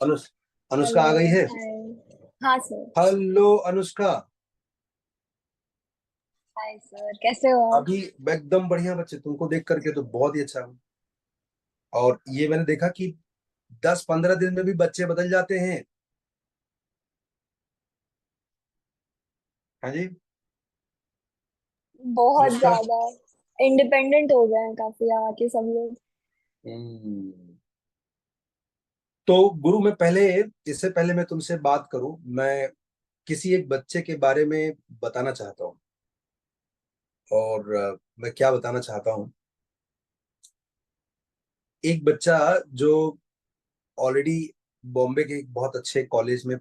Anush Anushka hello. आ गई है। हाय। हाँ sir. Hello Anushka. Hi sir, कैसे हो आप? अभी मैं एकदम बढ़िया बच्चे, तुमको देख करके तो बहुत ही अच्छा हूँ। और ये मैंने देखा कि 10-15 दिन में भी बच्चे बदल जाते हैं। हाँ जी। बहुत अनुष्का। ज्यादा इंडिपेंडेंट हो गए हैं काफी आके सब लोग। हम्म। तो गुरु, मैं पहले, इससे पहले मैं तुमसे बात करूं, मैं किसी एक बच्चे के बारे में बताना चाहता हूँ। और मैं क्या बताना चाहता हूँ। एक बच्चा जो ऑलरेडी बॉम्बे के एक बहुत अच्छे कॉलेज में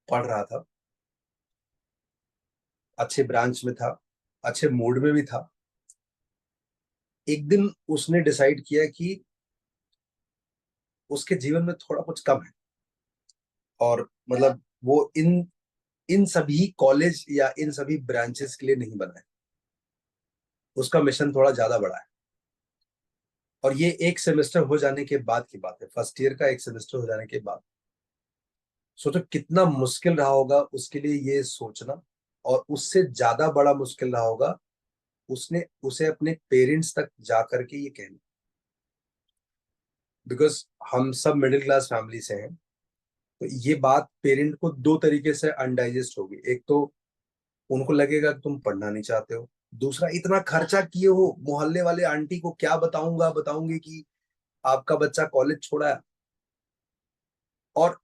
पढ़ रहा था, अच्छे ब्रांच में था, अच्छे मूड में भी था। एक दिन उसने डिसाइड किया कि उसके जीवन में थोड़ा कुछ कम है। और मतलब वो इन इन सभी कॉलेज या इन सभी ब्रांचेस के लिए नहीं बना है। उसका मिशन थोड़ा ज्यादा बड़ा है। और ये एक सेमेस्टर हो जाने के बाद की बात है, फर्स्ट ईयर का एक सेमेस्टर हो जाने के बाद। सोचो कितना मुश्किल रहा होगा उसके लिए ये सोचना। और उससे ज्यादा बड़ा मुश्किल रहा होगा उसने उसे अपने पेरेंट्स तक जा करके ये कहना। बिकॉज हम सब मिडिल क्लास फैमिली से हैं। तो ये बात पेरेंट को दो तरीके से अनडाइजेस्ट होगी। एक तो उनको लगेगा कि तुम पढ़ना नहीं चाहते हो। दूसरा, इतना खर्चा किए हो, मोहल्ले वाले आंटी को क्या बताऊंगा बताऊंगी कि आपका बच्चा कॉलेज छोड़ा है। और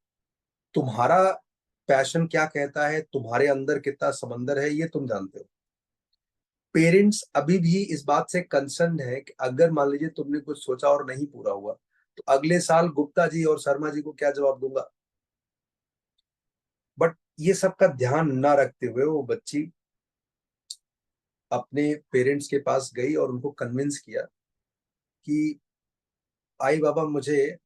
तुम्हारा पैशन क्या कहता है, तुम्हारे अंदर कितना समंदर है, ये तुम जानते हो। पेरेंट्स अभी भी इस बात से कंसर्न है कि अगर मान लीजिए तुमने कुछ सोचा और नहीं पूरा हुआ, तो अगले साल गुप्ता जी और शर्मा जी को क्या जवाब दूंगा। बट ये सब का ध्यान ना रखते हुए वो बच्ची अपने पेरेंट्स के पास गई और उनको कन्विंस किया कि आई बाबा, मुझे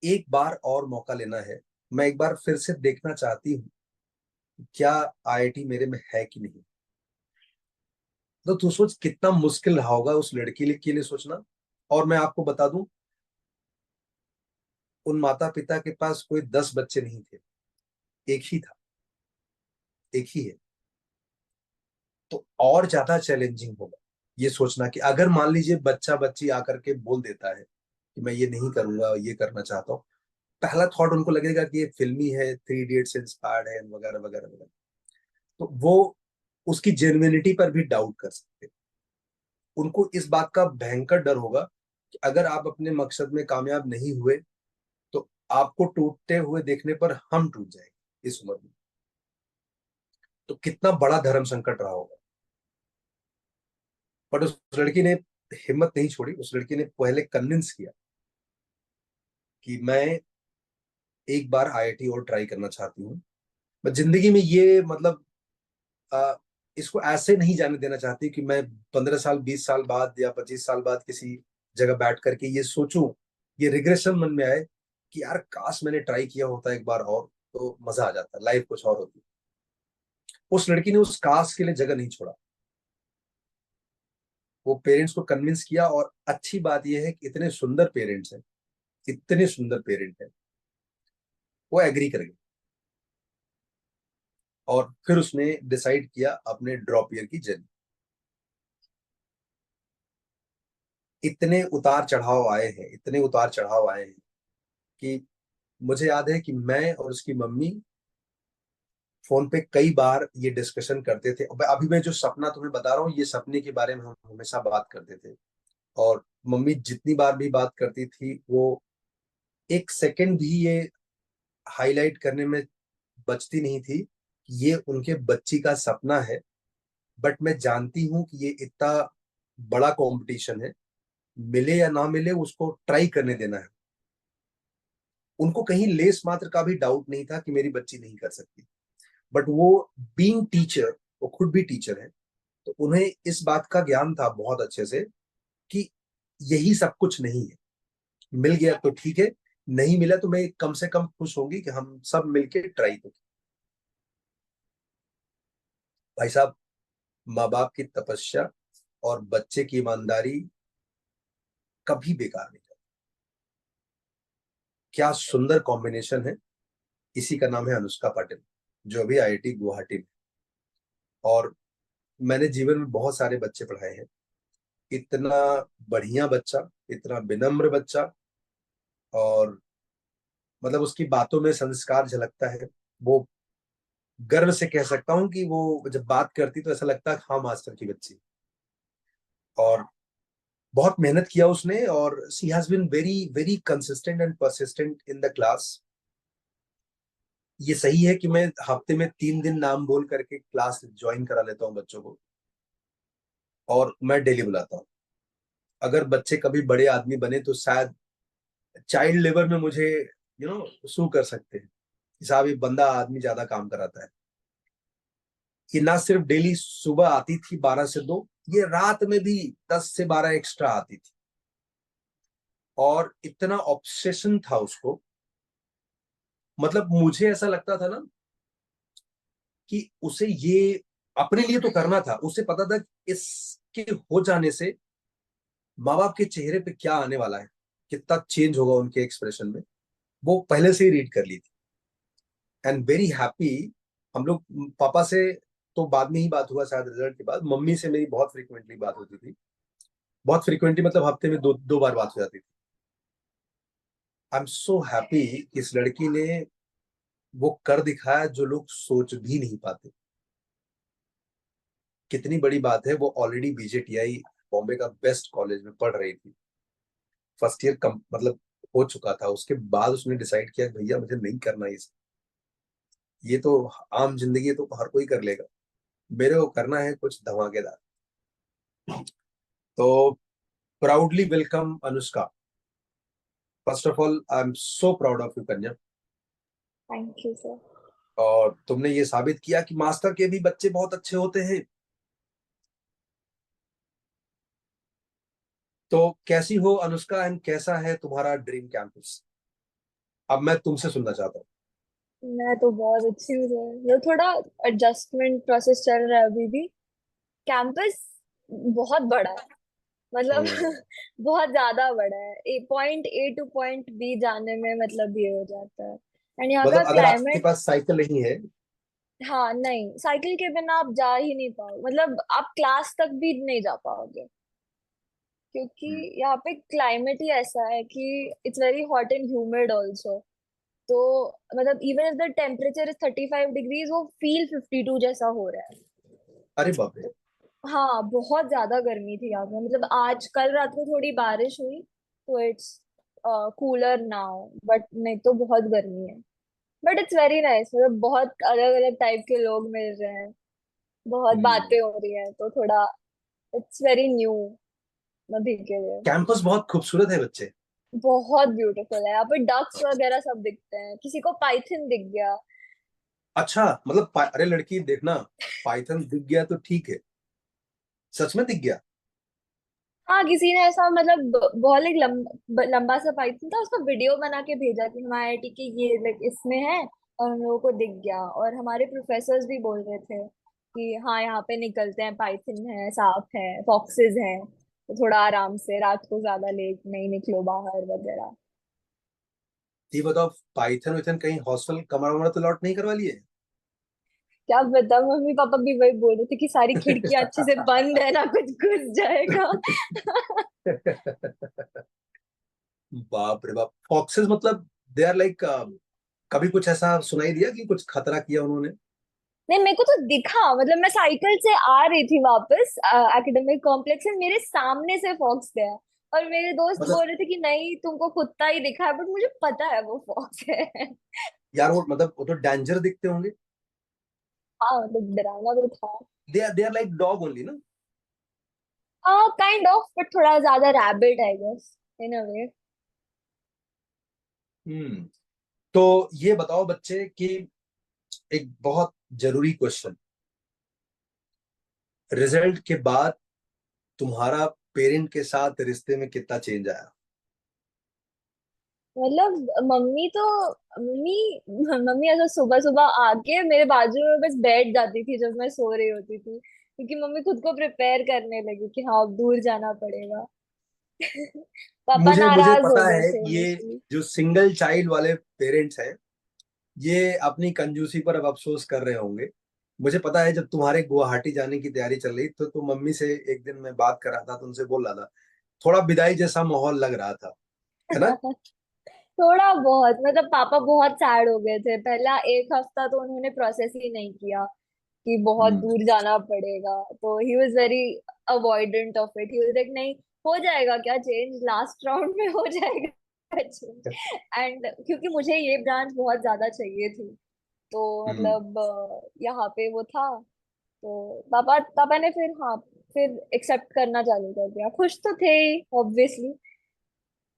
एक बार और मौका लेना है। मैं एक बार फिर से देखना चाहती हूँ क्या आईआईटी मेरे में है कि नहीं। तो तू सोच कितना मुश्किल रहा होगा उस लड़की के लिए सोचना। और मैं आपको बता दूं, उन माता पिता के पास कोई 10 बच्चे नहीं थे, एक ही था, एक ही है। तो और ज्यादा चैलेंजिंग होगा ये सोचना कि अगर मान लीजिए बच्चा बच्ची आकर के बोल देता है कि मैं ये नहीं करूंगा, ये करना चाहता हूँ। पहला थॉट उनको लगेगा कि ये फिल्मी है, थ्री इडियट से इंस्पायर्ड है, वगैरह वगैरह वगैरह। तो वो उसकी जेन्युइनिटी पर भी डाउट कर सकते हैं। उनको इस बात का भयंकर डर होगा कि अगर आप अपने मकसद में कामयाब नहीं हुए तो आपको टूटते हुए देखने पर हम टूट जाएंगे इस उम्र में। तो कितना बड़ा धर्म संकट रहा होगा। बट उस लड़की ने हिम्मत नहीं छोड़ी। उस लड़की ने पहले कन्विंस किया कि मैं एक बार आईआईटी और ट्राई करना चाहती हूँ। मैं जिंदगी में ये मतलब आ, इसको ऐसे नहीं जाने देना चाहती कि मैं 15 साल, 20 साल बाद या 25 साल बाद किसी जगह बैठ करके ये सोचूं, ये रिग्रेशन मन में आए कि यार काश मैंने ट्राई किया होता एक बार और, तो मजा आ जाता, लाइफ कुछ और होती। उस लड़की ने उस काश के लिए जगह नहीं छोड़ा। वो पेरेंट्स को कन्विंस किया। और अच्छी बात यह है कि इतने सुंदर पेरेंट्स हैं, इतने सुंदर पेरेंट हैं, वो एग्री कर गए। और फिर उसने डिसाइड किया अपने ड्रॉप ईयर की जर्नी। इतने उतार चढ़ाव आए हैं, इतने उतार चढ़ाव आए हैं कि मुझे याद है कि मैं और उसकी मम्मी फोन पे कई बार ये डिस्कशन करते थे। अभी मैं जो सपना तुम्हें बता रहा हूँ, ये सपने के बारे में हम हमेशा बात करते थे। और मम्मी जितनी बार भी बात करती थी, वो एक सेकंड भी ये हाईलाइट करने में बचती नहीं थी कि ये उनके बच्ची का सपना है। बट मैं जानती हूँ कि ये इतना बड़ा कंपटीशन है, मिले या ना मिले उसको ट्राई करने देना है। उनको कहीं लेस मात्र का भी डाउट नहीं था कि मेरी बच्ची नहीं कर सकती। बट वो बीइंग टीचर, वो खुद भी टीचर है, तो उन्हें इस बात का ज्ञान था बहुत अच्छे से कि यही सब कुछ नहीं है। मिल गया तो ठीक है, नहीं मिला तो मैं कम से कम खुश होंगी कि हम सब मिलके ट्राई तो की। भाई साहब, माँ बाप की तपस्या और बच्चे की ईमानदारी कभी बेकार नहीं जाती। क्या सुंदर कॉम्बिनेशन है। इसी का नाम है अनुष्का पाटिल, जो अभी आईआईटी गुवाहाटी में। और मैंने जीवन में बहुत सारे बच्चे पढ़ाए हैं। इतना बढ़िया बच्चा, इतना विनम्र बच्चा, और मतलब उसकी बातों में संस्कार झलकता है। वो गर्व से कह सकता हूँ कि वो जब बात करती तो ऐसा लगता है हाँ मास्टर की बच्ची। और बहुत मेहनत किया उसने, और she has been very very consistent and persistent in the class. ये सही है कि मैं हफ्ते में 3 दिन नाम बोल करके क्लास ज्वाइन करा लेता हूँ बच्चों को, और मैं डेली बुलाता हूँ। अगर बच्चे कभी बड़े आदमी बने तो शायद चाइल्ड लेबर में मुझे सू कर सकते हैं कि साहब ये बंदा आदमी ज्यादा काम कराता है। ये ना सिर्फ डेली सुबह आती थी 12 से 2, ये रात में भी 10 से 12 एक्स्ट्रा आती थी। और इतना ऑब्सेशन था उसको, मतलब मुझे ऐसा लगता था ना कि उसे ये अपने लिए तो करना था। उसे पता था कि इसके हो जाने से माँ बाप के चेहरे पे क्या आने वाला है, कितना चेंज होगा उनके एक्सप्रेशन में। वो पहले से ही रीड कर ली थी। And very happy. हम लोग पापा से तो बाद में ही बात हुआ, शायद रिजल्ट के बाद। मम्मी से मेरी बहुत फ्रिक्वेंटली बात होती थी। बहुत फ्रिक्वेंटली मतलब हफ्ते में दो दो बार बात हो जाती थी। आई एम सो हैप्पी कि इस लड़की ने वो कर दिखाया जो लोग सोच भी नहीं पाते। कितनी बड़ी बात है, वो ऑलरेडी बीजेटीआई बॉम्बे का बेस्ट कॉलेज में पढ़ रही थी। फर्स्ट ईयर कम मतलब हो चुका था। उसके बाद उसने डिसाइड किया कि भैया मुझे नहीं करना ये तो आम जिंदगी है तो हर कोई कर लेगा, मेरे को करना है कुछ धमाकेदार। तो proudly welcome Anushka. First of all I am so proud of you Kanya. Thank you sir. और तुमने ये साबित किया कि मास्टर के भी बच्चे बहुत अच्छे होते हैं। तो कैसी हो अनुष्का, एंड कैसा है तुम्हारा ड्रीम कैंपस? अब मैं तुमसे सुनना चाहता हूँ। मैं तो बहुत अच्छी हूँ सर, वो थोड़ा एडजस्टमेंट प्रोसेस चल रहा है अभी भी। कैंपस बहुत बड़ा है, मतलब हम्म। बहुत ज्यादा बड़ा है। Point A to point B जाने में मतलब ये हो जाता है। एंड यहाँ का मतलब अगर आपके क्लाइमेट। पास साइकिल नहीं है। हाँ नहीं, साइकिल के बिना आप जा ही नहीं पाओगे, मतलब आप क्लास तक भी नहीं जा पाओगे। क्योंकि हम्म। यहाँ पे क्लाइमेट ही ऐसा है कि it's very hot and humid also. तो मतलब even if the temperature is 35 degrees, वो फील 52 जैसा हो रहा है। अरे बाप रे। हाँ बहुत ज्यादा गर्मी थी यहाँ पे, मतलब आज कल रात को थोड़ी बारिश हुई तो इट्स कूलर नाउ, बट नहीं तो बहुत गर्मी है। बट इट्स वेरी नाइस, मतलब बहुत अलग अलग टाइप के लोग मिल रहे हैं, बहुत हम्म। बातें हो रही हैं, तो थोड़ा इट्स वेरी न्यू अभी के लिए। कैंपस बहुत खूबसूरत है बच्चे। बहुत ब्यूटीफुल है यहाँ पे, डक्स वगैरह सब दिखते हैं, किसी को पाइथन दिख गया। अच्छा मतलब अरे लड़की देखना, पाइथन दिख गया तो ठीक है, सच में दिख गया? हाँ किसी ने ऐसा मतलब बहुत एक लंबा सा पाइथन था, उसका वीडियो बना के भेजा कि हमारे आईआईटी की ये like, इसमें है, और हम लोगों को दिख गया। और हमारे प्रोफेसर्स भी बोल रहे थे कि हाँ यहाँ पे निकलते हैं, पाइथन है, सांप है, फॉक्सेस हैं, तो थोड़ा आराम से रात को ज्यादा लेट नहीं निकलो बाहर वगैरह। ये बताओ, पाइथन वाइथन कहीं हॉस्टल कमरा वमरा तो लॉट नहीं करवा लिए? क्या बता, मम्मी पापा भी वही बोल रहे थे कि सारी खिड़कियां अच्छे से बंद है ना, कुछ घुस जाएगा। बाप रे बाप, फॉक्सेस मतलब दे आर लाइक, कभी कुछ ऐसा सुनाई दिया कि कुछ खतरा किया उन्होंने? नहीं मेरे को तो दिखा, मतलब मैं साइकिल से आ रही थी वापस एकेडमिक कॉम्प्लेक्स से, मेरे सामने से फॉक्स गया। और मेरे दोस्त मतलब बोल रहे थे कि नहीं तुमको कुत्ता ही दिखा है, बट मुझे पता है वो फॉक्स है। यार वो मतलब वो तो डेंजर दिखते होंगे। हाँ मतलब डरावना तो था। They are like dog only ना? हाँ काइंड ऑफ, बट थोड़ा ज्यादा रैबिट आई गेस इन अ वे। हम्म। तो ये बताओ बच्चे कि एक बहुत जरूरी क्वेश्चन, रिजल्ट के बाद तुम्हारा पेरेंट के साथ रिश्ते में कितना चेंज आया? मतलब मम्मी मम्मी ऐसा सुबह सुबह आके मेरे बाजू में बस बैठ जाती थी जब मैं सो रही होती थी, क्योंकि मम्मी खुद को प्रिपेयर करने लगी कि हाँ अब दूर जाना पड़ेगा। पापा मुझे नाराज हो पता गए है थे कि ये इनिशियली। जो सिंगल चाइल्ड वाले पेरेंट्स हैं, ये अपनी कंजूसी पर अब अफसोस कर रहे होंगे। मुझे पता है, जब तुम्हारे गुवाहाटी जाने की तैयारी चल रही तो मम्मी से एक दिन मैं बात कर रहा था तो उनसे बोल रहा था, थोड़ा विदाई जैसा माहौल लग रहा था, है ना? थोड़ा बहुत मतलब पापा बहुत सैड हो गए थे, पहला एक हफ्ता तो उन्होंने प्रोसेस ही नहीं किया कि बहुत हम्म। दूर जाना पड़ेगा। तो he was very avoidant of it. He was like नहीं, हो जाएगा क्या चेंज, लास्ट राउंड में हो जाएगा चेंज। एंड क्योंकि मुझे ये ब्रांच बहुत ज्यादा चाहिए थी, तो हम्म। मतलब यहाँ पे वो था। तो पापा पापा ने फिर हाँ, फिर एक्सेप्ट करना चालू कर दिया। खुश तो थे ही ऑब्वियसली,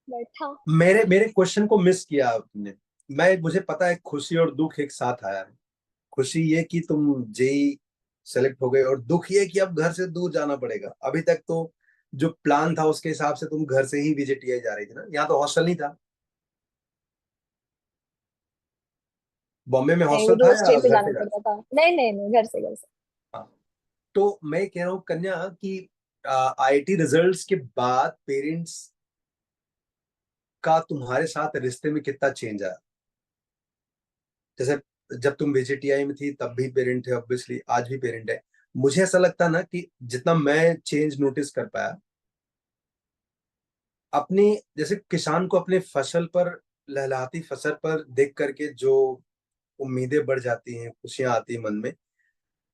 बट हाँ। मेरे मेरे क्वेश्चन को मिस किया आपने। मुझे पता है खुशी और दुख एक साथ आया है। खुशी ये कि तुम जेई सेलेक्ट हो गए, और दुख ये कि अब घर से दूर जाना पड़ेगा। अभी तक तो जो प्लान था उसके हिसाब से तुम घर से ही VJTI जा रही थी ना, यहाँ तो हॉस्टल नहीं था। बॉम्बे में नहीं, वो हॉस्टल था तो या स्टे पे घर जाना पे रहती? पड़ता था। नहीं नहीं नहीं, घर से घर से। हाँ। तो मैं कह रहा हूँ कन्या कि IIT रिजल्ट्स के बाद पेरेंट्स का तुम्हारे साथ रिश्ते में कितना चेंज आया? जैसे जब तुम VJTI में थी तब भी पेरेंट थे, ऑब्वियसली आज भी पेरेंट है। मुझे ऐसा लगता ना कि जितना मैं चेंज नोटिस कर पाया अपने, जैसे किसान को अपने फसल पर, लहलहाती फसल पर देख करके जो उम्मीदें बढ़ जाती हैं, खुशियां आती हैं मन में,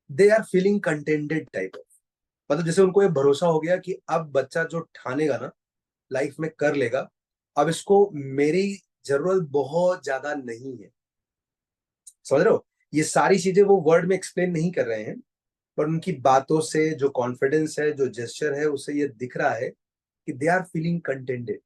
they are feeling contented type of. मतलब जैसे उनको ये भरोसा हो गया कि अब बच्चा जो ठानेगा ना लाइफ में कर लेगा। अब इसको मेरी जरूरत बहुत ज्यादा नहीं है। समझ रहे हो? ये सारी चीजें वो वर्ड में एक्सप्लेन नहीं कर रहे हैं, पर उनकी बातों से जो कॉन्फिडेंस है, जो जेस्चर है, उससे ये दिख रहा है कि they are feeling contented.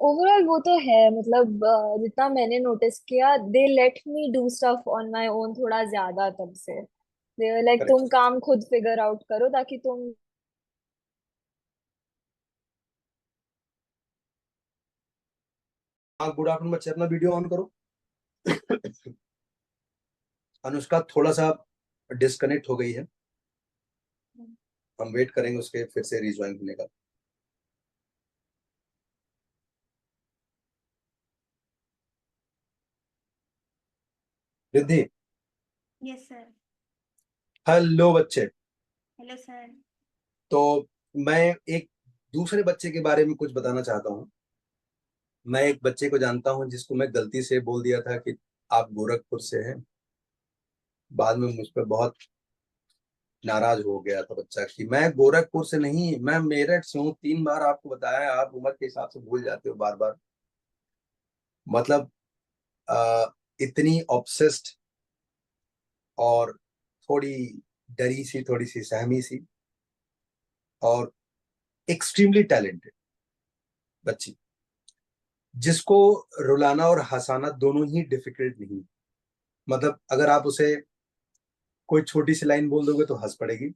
Overall वो तो है, मतलब जितना मैंने नोटिस किया, they let me do stuff on my own थोड़ा ज्यादा तब से। They like correct. तुम काम खुद फिगर आउट करो ताकि तुम। हाँ, गुड आफ्टरनून बच्चे, अपना वीडियो ऑन करो। अनुष्का थोड़ा सा डिस्कनेक्ट हो गई है, हम वेट करेंगे उसके फिर से रिज्वाइन होने का। रिद्धि। Yes sir. हेलो बच्चे। Hello sir. तो मैं एक दूसरे बच्चे के बारे में कुछ बताना चाहता हूँ। मैं एक बच्चे को जानता हूँ जिसको मैं गलती से बोल दिया था कि आप गोरखपुर से हैं। बाद में मुझ पर बहुत नाराज हो गया था बच्चा कि मैं गोरखपुर से नहीं, मैं मेरठ से हूँ। 3 बार आपको बताया, आप उम्र के हिसाब से भूल जाते हो बार बार। मतलब इतनी ऑब्सेस्ड और थोड़ी डरी सी, थोड़ी सी सहमी सी, और एक्सट्रीमली टैलेंटेड बच्ची, जिसको रुलाना और हंसाना दोनों ही डिफिकल्ट नहीं। मतलब अगर आप उसे कोई छोटी सी लाइन बोल दोगे तो हंस पड़ेगी,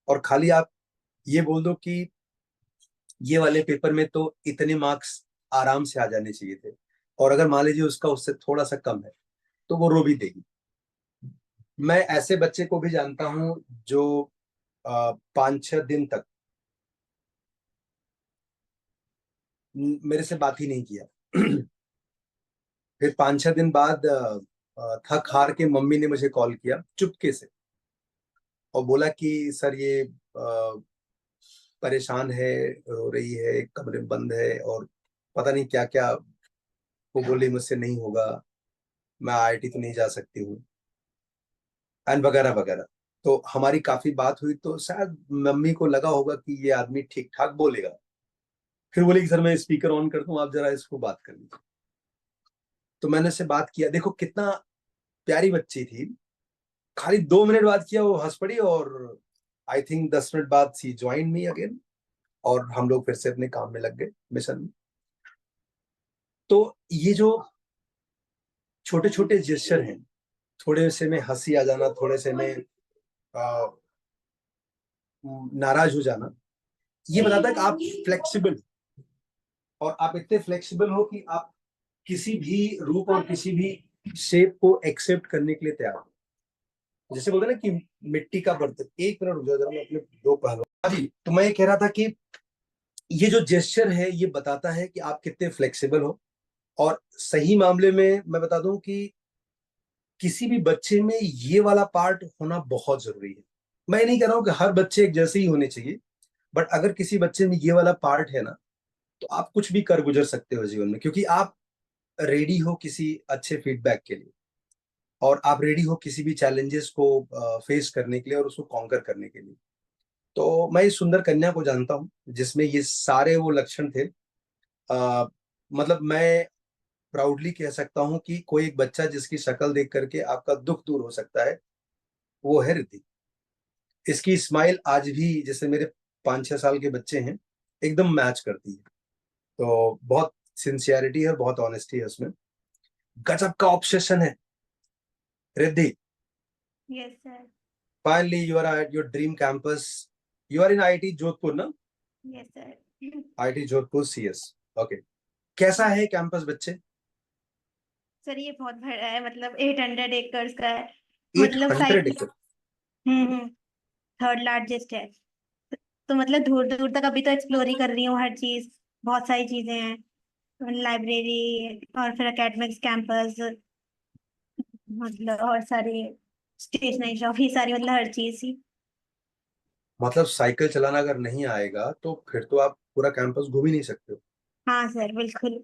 और खाली आप ये बोल दो कि ये वाले पेपर में तो इतने मार्क्स आराम से आ जाने चाहिए थे, और अगर मान लीजिए उसका उससे थोड़ा सा कम है, तो वो रो भी देगी। मैं ऐसे बच्चे को भी जानता हूँ जो 5-6 दिन तक मेरे से बात ही नहीं किया। फिर 5-6 दिन बाद थक हार के मम्मी ने मुझे कॉल किया चुपके से, और बोला कि सर ये परेशान है, रो रही है, एक कमरे में बंद है, और पता नहीं क्या क्या। वो बोली मुझसे नहीं होगा, मैं IIT तो नहीं जा सकती हूँ, एंड वगैरह वगैरह। तो हमारी काफी बात हुई, तो शायद मम्मी को लगा होगा कि ये आदमी ठीक ठाक बोलेगा। फिर बोले कि सर मैं स्पीकर ऑन करता हूँ, आप जरा इसको बात कर लीजिए। तो मैंने उससे बात किया, देखो कितना प्यारी बच्ची थी। खाली 2 मिनट बात किया, वो हंस पड़ी, और आई थिंक 10 मिनट बाद सी ज्वाइन मी अगेन, और हम लोग फिर से अपने काम में लग गए, मिशन में। तो ये जो छोटे छोटे जेस्चर हैं, थोड़े से में हंसी आ जाना, थोड़े से में आ, नाराज हो जाना, ये बताता है कि आप फ्लेक्सिबल, और आप इतने फ्लेक्सिबल हो कि आप किसी भी रूप और किसी भी शेप को एक्सेप्ट करने के लिए तैयार हो। जैसे बोलते हैं ना कि मिट्टी का बर्तन, 1 मिनट रुक जाओ जरा, मैं अपने 2 पहलू हाँ जी, तो मैं ये कह रहा था कि ये जो जेस्चर है ये बताता है कि आप कितने फ्लेक्सिबल हो। और सही मामले में मैं बता दूं कि किसी भी बच्चे में ये वाला पार्ट होना बहुत जरूरी है। मैं नहीं कह रहा हूं कि हर बच्चे एक जैसे ही होने चाहिए, बट अगर किसी बच्चे में ये वाला पार्ट है ना, तो आप कुछ भी कर गुजर सकते हो जीवन में, क्योंकि आप रेडी हो किसी अच्छे फीडबैक के लिए, और आप रेडी हो किसी भी चैलेंजेस को फेस करने के लिए और उसको कॉन्कर करने के लिए। तो मैं इस सुंदर कन्या को जानता हूँ जिसमें ये सारे वो लक्षण थे। मतलब मैं प्राउडली कह सकता हूँ कि कोई एक बच्चा जिसकी शक्ल देख करके आपका दुख दूर हो सकता है, वो है रिद्धि। इसकी स्माइल आज भी जैसे मेरे 5-6 साल के बच्चे हैं, एकदम मैच करती है। तो बहुत सिंसियरिटी है, बहुत ऑनेस्टी है उसमें। गजब का ऑब्सेशन है Riddhi. Yes sir. Finally you are at your dream campus. You are in IIT Jodhpur ना? Yes sir. IIT Jodhpur CS. Okay. कैसा है कैंपस बच्चे? सर ये बहुत बड़ा है, मतलब 800 एकड़ का है। एट मतलब हंड्रेड साइट। एकड़ हम्म। थर्ड लार्जेस्ट है। तो मतलब दूर दूर तक अभी तो एक्सप्लोर ही कर रही हूँ हर चीज। बहुत सारी चीजें हैं, लाइब्रेरी और फिर एकेडमिक्स कैंपस, मतलब और सारी स्टेशनरी शॉप ही सारी, मतलब हर चीज ही। मतलब साइकिल चलाना अगर नहीं आएगा तो फिर तो आप पूरा कैंपस घूम ही नहीं सकते हो। हाँ सर बिल्कुल।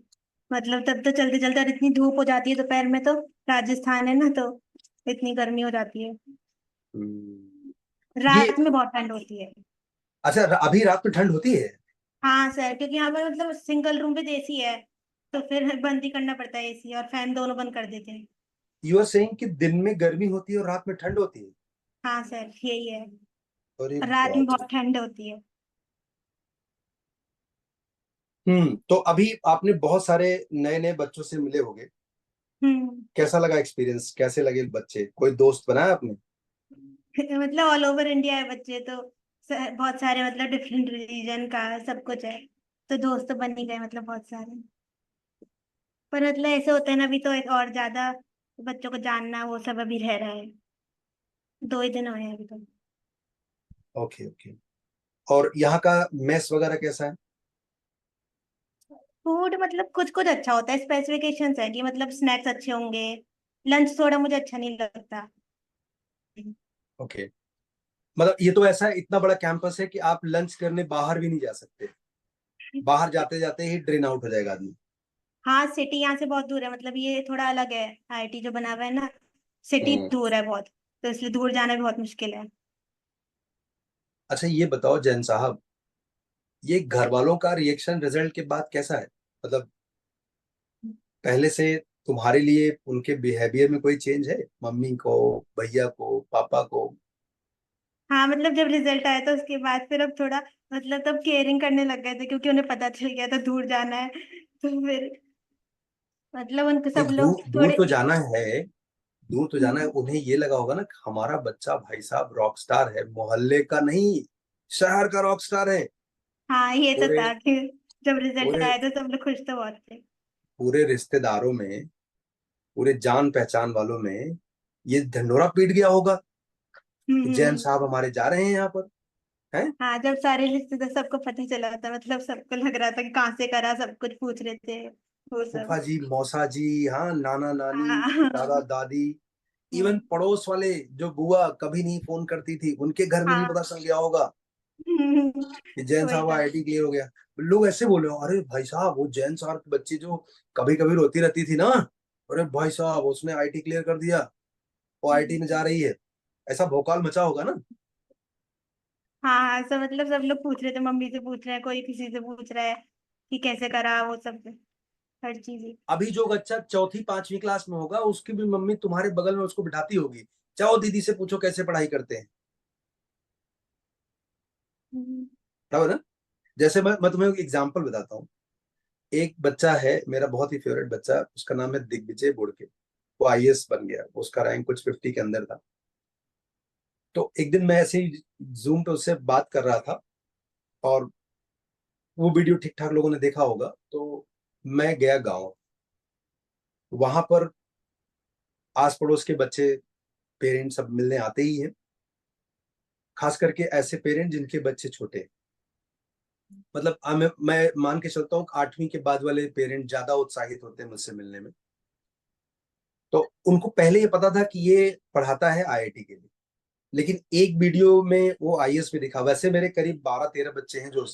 मतलब तब तो चलते चलते, और इतनी धूप हो जाती है दोपहर में तो। राजस्थान है ना, तो इतनी गर्मी हो जाती है। हम्म। ये रात में बहुत ठंड होती है। अच्छा, अभी रात में ठंड होती है? हाँ सर, क्योंकि यहाँ पर मतलब सिंगल रूम भी एसी है। तो फिर बंद ही करना पड़ता है एसी, और फैन दोनों बंद कर देते हैं। यू आर सेइंग कि दिन में गर्मी होती है और रात में ठंड होती है? हाँ सर यही है। अरे रात में बाप रे। बहुत ठंड होती है। तो अभी आपने बहुत सारे नए नए बच्चों से मिले होंगे। हम्म। कैसा लगा एक्सपीरियंस? कैसे लगे बच्चे? कोई दोस्त बनाया आपने? मतलब ऑल ओवर इंडिया है बच्चे तो। बहुत सारे, मतलब डिफरेंट रिलीजन का सब कुछ है। तो दोस्त तो बन ही गए, मतलब बहुत सारे। पर मतलब ऐसे होते हैं ना, अभी तो एक और ज्यादा बच्चों को जानना वो सब अभी रह रहा है। 2 ही दिन हुए हैं अभी तो। Okay okay. और यहाँ का मेस वगैरह कैसा है? फूड मतलब कुछ कुछ अच्छा होता है, स्पेसिफिकेशंस है कि मतलब स्नैक्स अच्छे होंगे। लंच थोड़ा मुझे अच्छा नहीं लगता। ओके। मतलब ये तो ऐसा इतना बड़ा कैंपस है कि आप लंच करने बाहर भी नहीं जा सकते। बाहर जाते जाते ही ड्रेन आउट हो जाएगा आदमी। हाँ, सिटी यहाँ से बहुत दूर है, मतलब ये थोड़ा अलग है। आईआईटी जो बना हुआ है ना, सिटी हम्म। दूर है बहुत। तो इसलिए दूर जाना भी बहुत मुश्किल है। अच्छा ये बताओ जैन साहब, ये घर वालों का रिएक्शन रिजल्ट के बाद कैसा है? मतलब पहले से तुम्हारे लिए उनके बिहेवियर में कोई चेंज है? मम्मी को, भैया को, पापा को? हाँ, मतलब जब रिजल्ट आया तो उसके बाद फिर अब थोड़ा, मतलब तब केयरिंग करने लग गए थे, क्योंकि उन्हें पता चल गया था दूर जाना है। तो फिर मतलब उनके नहीं, सब लोग दूर दूर थोड़े। तो जाना है। दूर तो जाना है, हम्म, उन्हें ये लगा होगा ना कि हमारा बच्चा भाई साहब रॉक स्टार है, मोहल्ले का नहीं, शहर का रॉक स्टार है। हाँ ये तो पूरे था कि जब रिजल्ट पूरे आया तो सब लोग खुश तो बहुत थे। पूरे रिश्तेदारों में, पूरे जान पहचान वालों में ये ढंढोरा पीट गया होगा कि जैन हम्म। साहब हमारे जा रहे हैं यहाँ पर। हैं? हाँ, जब सारे रिश्तेदार सबको पता चला था, मतलब सबको लग रहा था कि कहाँ से करा, सब कुछ पूछ रहे थे वो फूफा सब। जी, मौसा जी, हाँ, नाना नानी, दादा हाँ। दादी, इवन हम्म, पड़ोस वाले जो बुआ कभी नहीं फोन करती थी, उनके घर में भी हाँ। पता चल गया होगा कि जैन वही साहब था। आईआईटी क्लियर हो गया। लोग ऐसे बोले, अरे भाई साहब वो जैन साहब की बच्ची जो कभी कभी रोती रहती थी ना, अरे भाई साहब उसने आईआईटी क्लियर कर दिया, वो आईआईटी में जा रही है। ऐसा भौकाल मचा होगा ना। हाँ हाँ, सब मतलब सब लोग पूछ रहे थे, मम्मी से पूछ रहे हैं, कोई किसी से पूछ रहा है कि कैसे करा वो सब। हर चीज ही। अभी जो बच्चा चौथी पांचवी क्लास में होगा उसकी भी मम्मी तुम्हारे बगल में उसको बिठाती होगी, जाओ दीदी से पूछो कैसे पढ़ाई करते हैं। हम्म। है ना? जैसे मैं तुम्हें एक एग्जांपल बताता हूँ। एक बच्चा है मेरा बहुत ही फेवरेट बच्चा, उसका नाम है दिग्विजय बुड़के। वो आईएएस बन गया, उसका रैंक कुछ 50 के अंदर था। तो एक दिन मैं ऐसे ही जूम पे उससे बात कर रहा था, और वो वीडियो ठीक ठाक लोगों ने देखा होगा। तो मैं गया गाँव, वहां पर आस पड़ोस के बच्चे, पेरेंट्स सब मिलने आते ही हैं। खास करके ऐसे पेरेंट जिनके बच्चे छोटे, मतलब मैं मान के चलता हूँ 8वीं के बाद वाले पेरेंट ज्यादा उत्साहित होते हैं मुझसे मिलने में। तो उनको पहले ये पता था कि ये पढ़ाता है आईआईटी के लिए, लेकिन एक वीडियो में वो आईएएस में दिखा। वैसे मेरे करीब 12-13 बच्चे हैं जो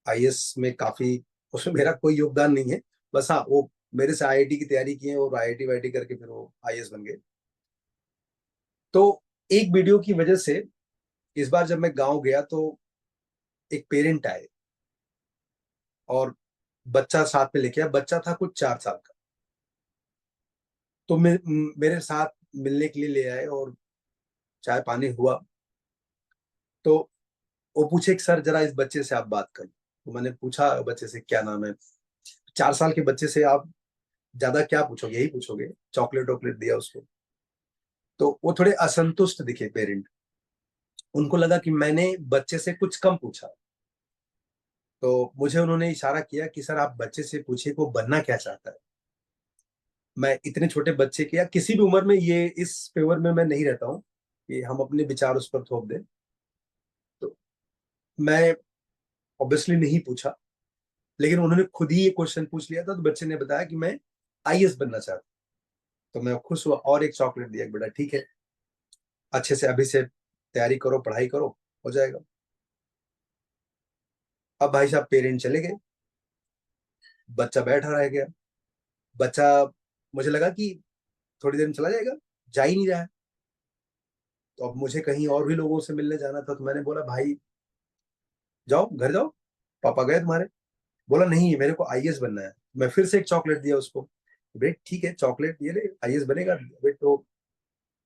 आईएएस में काफी, उसमें मेरा कोई योगदान नहीं है, बस हाँ वो मेरे से आईआईटी की तैयारी की है और आईआईटी वाईटी करके फिर वो आईएएस बन गए। तो एक वीडियो की वजह से इस बार जब मैं गांव गया तो एक पेरेंट आए और बच्चा साथ में लेके आया। बच्चा था कुछ 4 साल का। तो मेरे साथ मिलने के लिए ले आए और चाय पानी हुआ। तो वो पूछे कि सर जरा इस बच्चे से आप बात करें। तो मैंने पूछा बच्चे से क्या नाम है। 4 साल के बच्चे से आप ज्यादा क्या पूछोगे, यही पूछोगे। चॉकलेट वॉकलेट दिया उसको। तो वो थोड़े असंतुष्ट दिखे पेरेंट। उनको लगा कि मैंने बच्चे से कुछ कम पूछा। तो मुझे उन्होंने इशारा किया कि सर आप बच्चे से पूछिए को बनना क्या चाहता है। मैं इतने छोटे बच्चे के या किसी भी उम्र में ये इस फेवर में मैं नहीं रहता हूँ कि हम अपने विचार उस पर थोप दें। तो मैं ऑब्वियसली नहीं पूछा, लेकिन उन्होंने खुद ही ये क्वेश्चन पूछ लिया था। तो बच्चे ने बताया कि मैं आईएएस बनना चाहता हूँ। तो मैं खुश हुआ और एक चॉकलेट दिया कि बेटा ठीक है, अच्छे से अभी से तैयारी करो, पढ़ाई करो, हो जाएगा। अब भाई साहब पेरेंट चले गए, बच्चा बैठा रह गया। बच्चा, मुझे लगा कि थोड़ी देर में चला जाएगा, जा ही नहीं रहा है। तो अब मुझे कहीं और भी लोगों से मिलने जाना था। तो मैंने बोला भाई जाओ घर जाओ, पापा गए तुम्हारे। बोला नहीं मेरे को आईएएस बनना है। मैं फिर से एक चॉकलेट दिया उसको। बेट ठीक है चॉकलेट ये ले, आईएएस बनेगा बेट तो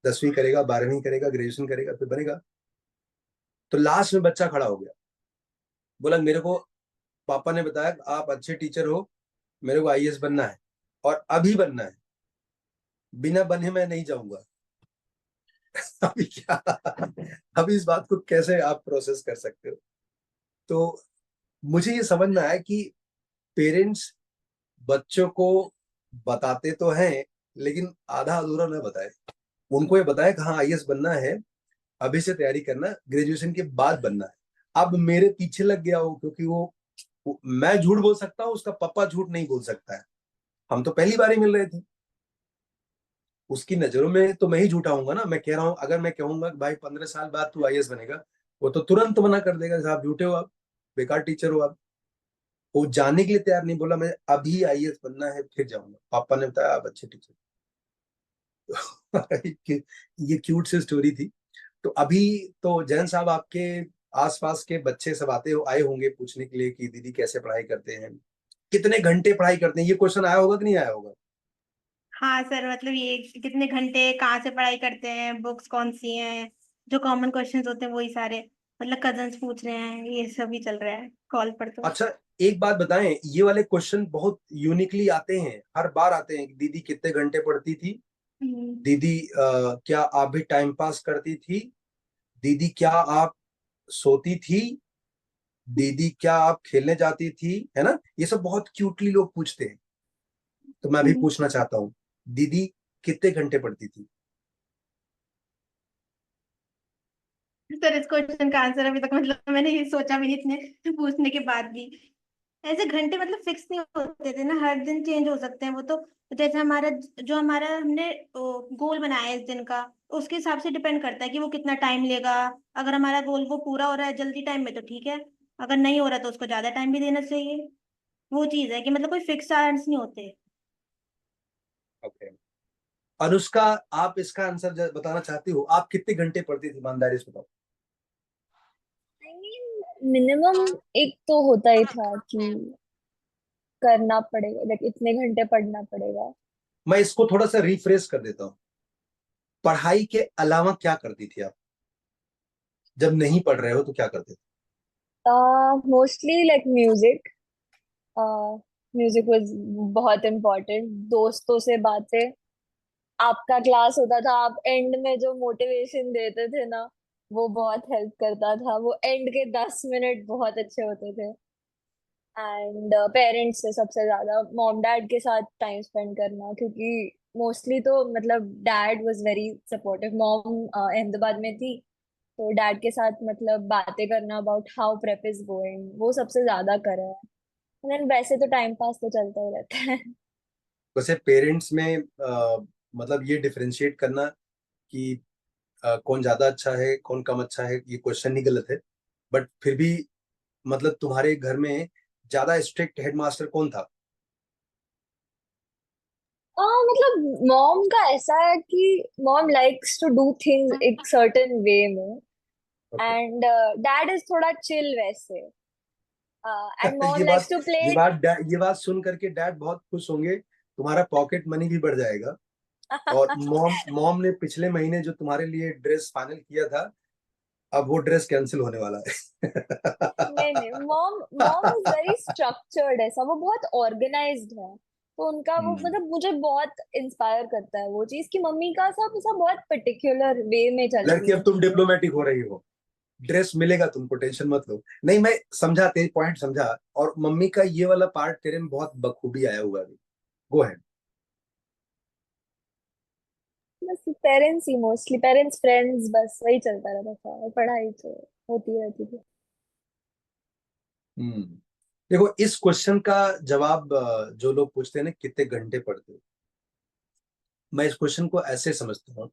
10वीं करेगा, 12वीं करेगा, ग्रेजुएशन करेगा, फिर बनेगा। तो लास्ट में बच्चा खड़ा हो गया, बोला मेरे को पापा ने बताया कि आप अच्छे टीचर हो, मेरे को आईएएस बनना है और अभी बनना है, बिना बने मैं नहीं जाऊंगा। अभी क्या, अभी इस बात को कैसे आप प्रोसेस कर सकते हो। तो मुझे ये समझ में आया कि पेरेंट्स बच्चों को बताते तो हैं, लेकिन आधा अधूरा न बताए। उनको ये बताया कि हाँ आईएएस बनना है, अभी से तैयारी करना, ग्रेजुएशन के बाद बनना है। अब मेरे पीछे लग गया हो क्योंकि मैं झूठ बोल सकता हूँ, उसका पापा झूठ नहीं बोल सकता है। हम तो पहली बार ही मिल रहे थे। उसकी नजरों में तो मैं ही झूठा हूंगा ना। मैं कह रहा हूँ अगर मैं कहूंगा कि भाई 15 साल बाद तू आईएएस बनेगा, वो तो तुरंत मना कर देगा साहब झूठे हो आप, बेकार टीचर हो आप। वो जाने के लिए तैयार नहीं, बोला मैं अभी आईएएस बनना है फिर जाऊंगा। पापा ने बताया आप अच्छे टीचर। ये क्यूट सी स्टोरी थी। तो अभी तो जैन साहब आपके आसपास के बच्चे सब आए होंगे पूछने के लिए कि दीदी कैसे पढ़ाई करते हैं, कितने घंटे पढ़ाई करते हैं। ये क्वेश्चन आया होगा कि नहीं आया होगा? हाँ सर, मतलब ये कितने घंटे कहाँ से पढ़ाई करते हैं, बुक्स कौन सी हैं, जो कॉमन क्वेश्चंस होते हैं वही सारे, मतलब कजन्स पूछ रहे हैं, ये सभी चल रहा है कॉल पर तो। अच्छा एक बात बताएं, ये वाले क्वेश्चन बहुत यूनिकली आते हैं, हर बार आते हैं। दीदी कितने घंटे पढ़ती थी, हम्म। दीदी क्या आप भी टाइम पास करती थी, दीदी क्या आप सोती थी, दीदी क्या आप खेलने जाती थी, है ना। ये सब बहुत क्यूटली लोग पूछते हैं। तो मैं भी हम्म। पूछना चाहता हूँ, दीदी कितने घंटे पढ़ती थी? सर इस क्वेश्चन का आंसर अभी तक मतलब मैंने ये सोचा भी नहीं इतने पूछने के बाद भी। ऐसे घंटे मतलब फिक्स नहीं होते थे ना, हर दिन चेंज हो सकते हैं वो तो। जैसे हमारा जो हमारा हमने गोल बनाया है इस दिन का, उसके हिसाब से डिपेंड करता है कि वो कितना टाइम लेगा। अगर हमारा गोल वो पूरा हो रहा है जल्दी टाइम में तो ठीक है, अगर नहीं हो रहा तो उसको ज्यादा टाइम भी देना चाहिए। वो चीज है कि मतलब कोई फिक्स आंसर नहीं होते। ओके अनुष्का, आप इसका आंसर बताना चाहती हो, आप कितने घंटे पढ़ती थी ईमानदारी से बताओ। आई मीन मिनिमम एक तो होता ही था कि करना पड़ेगा, लाइक इतने घंटे पढ़ना पड़ेगा। मैं इसको थोड़ा सा रिफ्रेश कर देता हूँ। पढ़ाई के अलावा क्या करती थी आप, जब नहीं पढ़ रहे हो तो क्या करते थे? Mostly like music. Music was बहुत इम्पोर्टेंट। दोस्तों से बातें। आपका क्लास होता था, आप एंड में जो मोटिवेशन देते थे ना, वो बहुत हेल्प करता था। वो एंड के 10 मिनट बहुत अच्छे होते थे। एंड पेरेंट्स से सबसे ज्यादा मॉम डैड के साथ टाइम स्पेंड करना, क्योंकि मोस्टली तो मतलब dad was very supportive. Mom Ahmedabad में थी, तो डैड के साथ मतलब बातें करना about how prep is going, वो सबसे ज्यादा करा है। देन वैसे तो टाइम पास तो चलता ही रहता है। वैसे पेरेंट्स में मतलब ये डिफरेंशिएट करना कि कौन ज्यादा अच्छा है कौन कम अच्छा है, ये क्वेश्चन ही गलत है। बट फिर भी मतलब तुम्हारे घर में ज्यादा स्ट्रिक्ट हेडमास्टर कौन था? हाँ मतलब मॉम का ऐसा है कि mom likes to do things एक सर्टेन वे में, ओके। एंड डैड इज थोड़ा चिल वैसे, एंड मॉम ये लाइक्स बात टू प्ले। ये बात सुन करके डैड बहुत खुश होंगे, तुम्हारा पॉकेट मनी भी बढ़ जाएगा। और मॉम मॉम ने पिछले महीने जो तुम्हारे लिए ड्रेस फाइनल किया था, अब वो ड्रेस कैंसिल होने वाला नहीं नहीं, है। Mom mom is very structured, ऐसा वो बहुत ऑर्गेनाइज्ड है। तो उनका वो हम्म। मतलब मुझे बहुत इंस्पायर करता है वो चीज, कि मम्मी का सब सब बहुत पर्टिकुलर वे में लड़की चलती अब हैं तुम चीजें। डिप्लोमेटिक हो रही हो, ड्रेस मिलेगा तुमको, टेंशन मत लो। नहीं, मैं समझा, तेरे पॉइंट समझा। और मम्मी का ये वाला पार्ट तेरे में बहुत बखूबी आया हुआ है। गो है। बस पेरेंट्स ही, मोस्टली पेरेंट्स फ्रेंड्स, बस वही चलता रहता था, और पढ़ाई तो होती रहती थी। हम्म। देखो, इस क्वेश्चन का जवाब जो लोग पूछते हैं ना, कितने घंटे पढ़ते हो, मैं इस क्वेश्चन को ऐसे समझता हूँ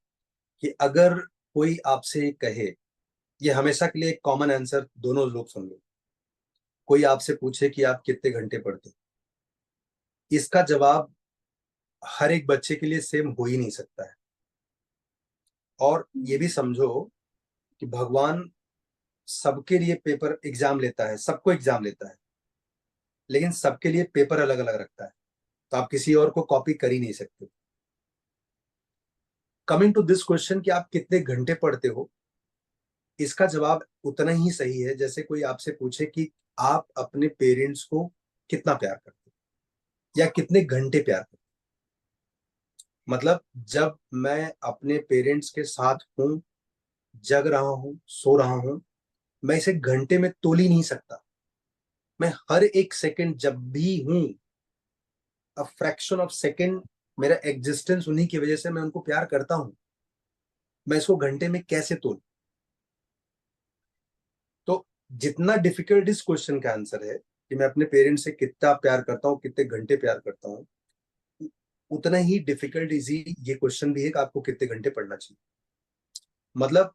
कि अगर कोई आपसे कहे, ये हमेशा के लिए एक कॉमन आंसर दोनों लोग सुन लो। कोई आपसे पूछे कि आप कितने घंटे पढ़ते हो, इसका जवाब हर एक बच्चे के लिए सेम हो ही नहीं सकता है। और ये भी समझो कि भगवान सबके लिए पेपर एग्जाम लेता है, सबको एग्जाम लेता है, लेकिन सबके लिए पेपर अलग अलग रखता है। तो आप किसी और को कॉपी कर ही नहीं सकते। कमिंग टू दिस क्वेश्चन कि आप कितने घंटे पढ़ते हो, इसका जवाब उतना ही सही है जैसे कोई आपसे पूछे कि आप अपने पेरेंट्स को कितना प्यार करते हो या कितने घंटे प्यार करते हो। मतलब जब मैं अपने पेरेंट्स के साथ हूं, जग रहा हूं, सो रहा हूं, मैं इसे घंटे में तोल ही नहीं सकता। मैं हर एक सेकंड जब भी हूं, अ फ्रैक्शन ऑफ सेकंड, मेरा एग्जिस्टेंस उन्हीं की वजह से मैं उनको प्यार करता हूं। मैं इसको घंटे में कैसे तोल? तो जितना डिफिकल्ट इस क्वेश्चन का आंसर है कि मैं अपने पेरेंट्स से कितना प्यार करता हूँ, कितने घंटे प्यार करता हूँ, उतना ही डिफिकल्ट इजी ये क्वेश्चन भी है कि आपको कितने घंटे पढ़ना चाहिए। मतलब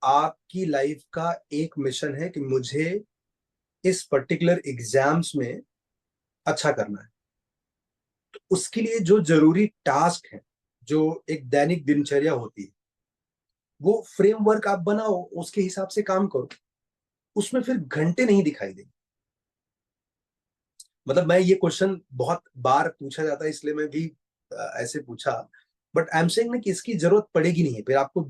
आपकी लाइफ का एक मिशन है कि मुझे इस पर्टिकुलर एग्जाम्स में अच्छा करना है। तो उसके लिए जो जरूरी टास्क है, जो एक दैनिक दिनचर्या होती है, वो फ्रेमवर्क आप बनाओ, उसके हिसाब से काम करो, उसमें फिर घंटे नहीं दिखाई देंगे। मतलब मैं ये क्वेश्चन बहुत बार पूछा जाता है, इसलिए मैं भी ऐसे पूछा। बट आई एम सेइंग ना कि इसकी जरूरत पड़ेगी नहीं है फिर आपको।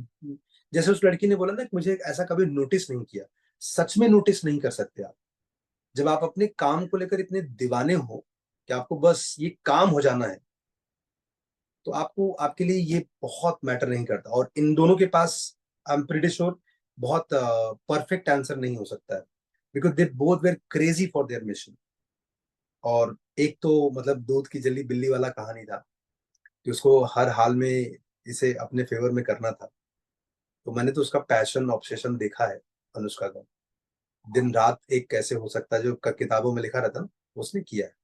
जैसे उस लड़की ने बोला ना कि मुझे ऐसा कभी नोटिस नहीं किया, सच में नोटिस नहीं कर सकते आप। जब आप अपने काम को लेकर इतने दीवाने हो कि आपको बस ये काम हो जाना है, तो आपको, आपके लिए ये बहुत मैटर नहीं करता। और इन दोनों के पास आई एम प्रीटी श्योर बहुत परफेक्ट आंसर नहीं हो सकता है, because they both where crazy for their mission. और एक तो मतलब दूध की जली बिल्ली वाला कहानी था कि उसको हर हाल में इसे अपने फेवर में करना था। तो मैंने तो उसका पैशन ऑब्सेशन देखा है, अनुष्का का। दिन रात एक कैसे हो सकता है जो किताबों में लिखा रहता ना, उसने किया है।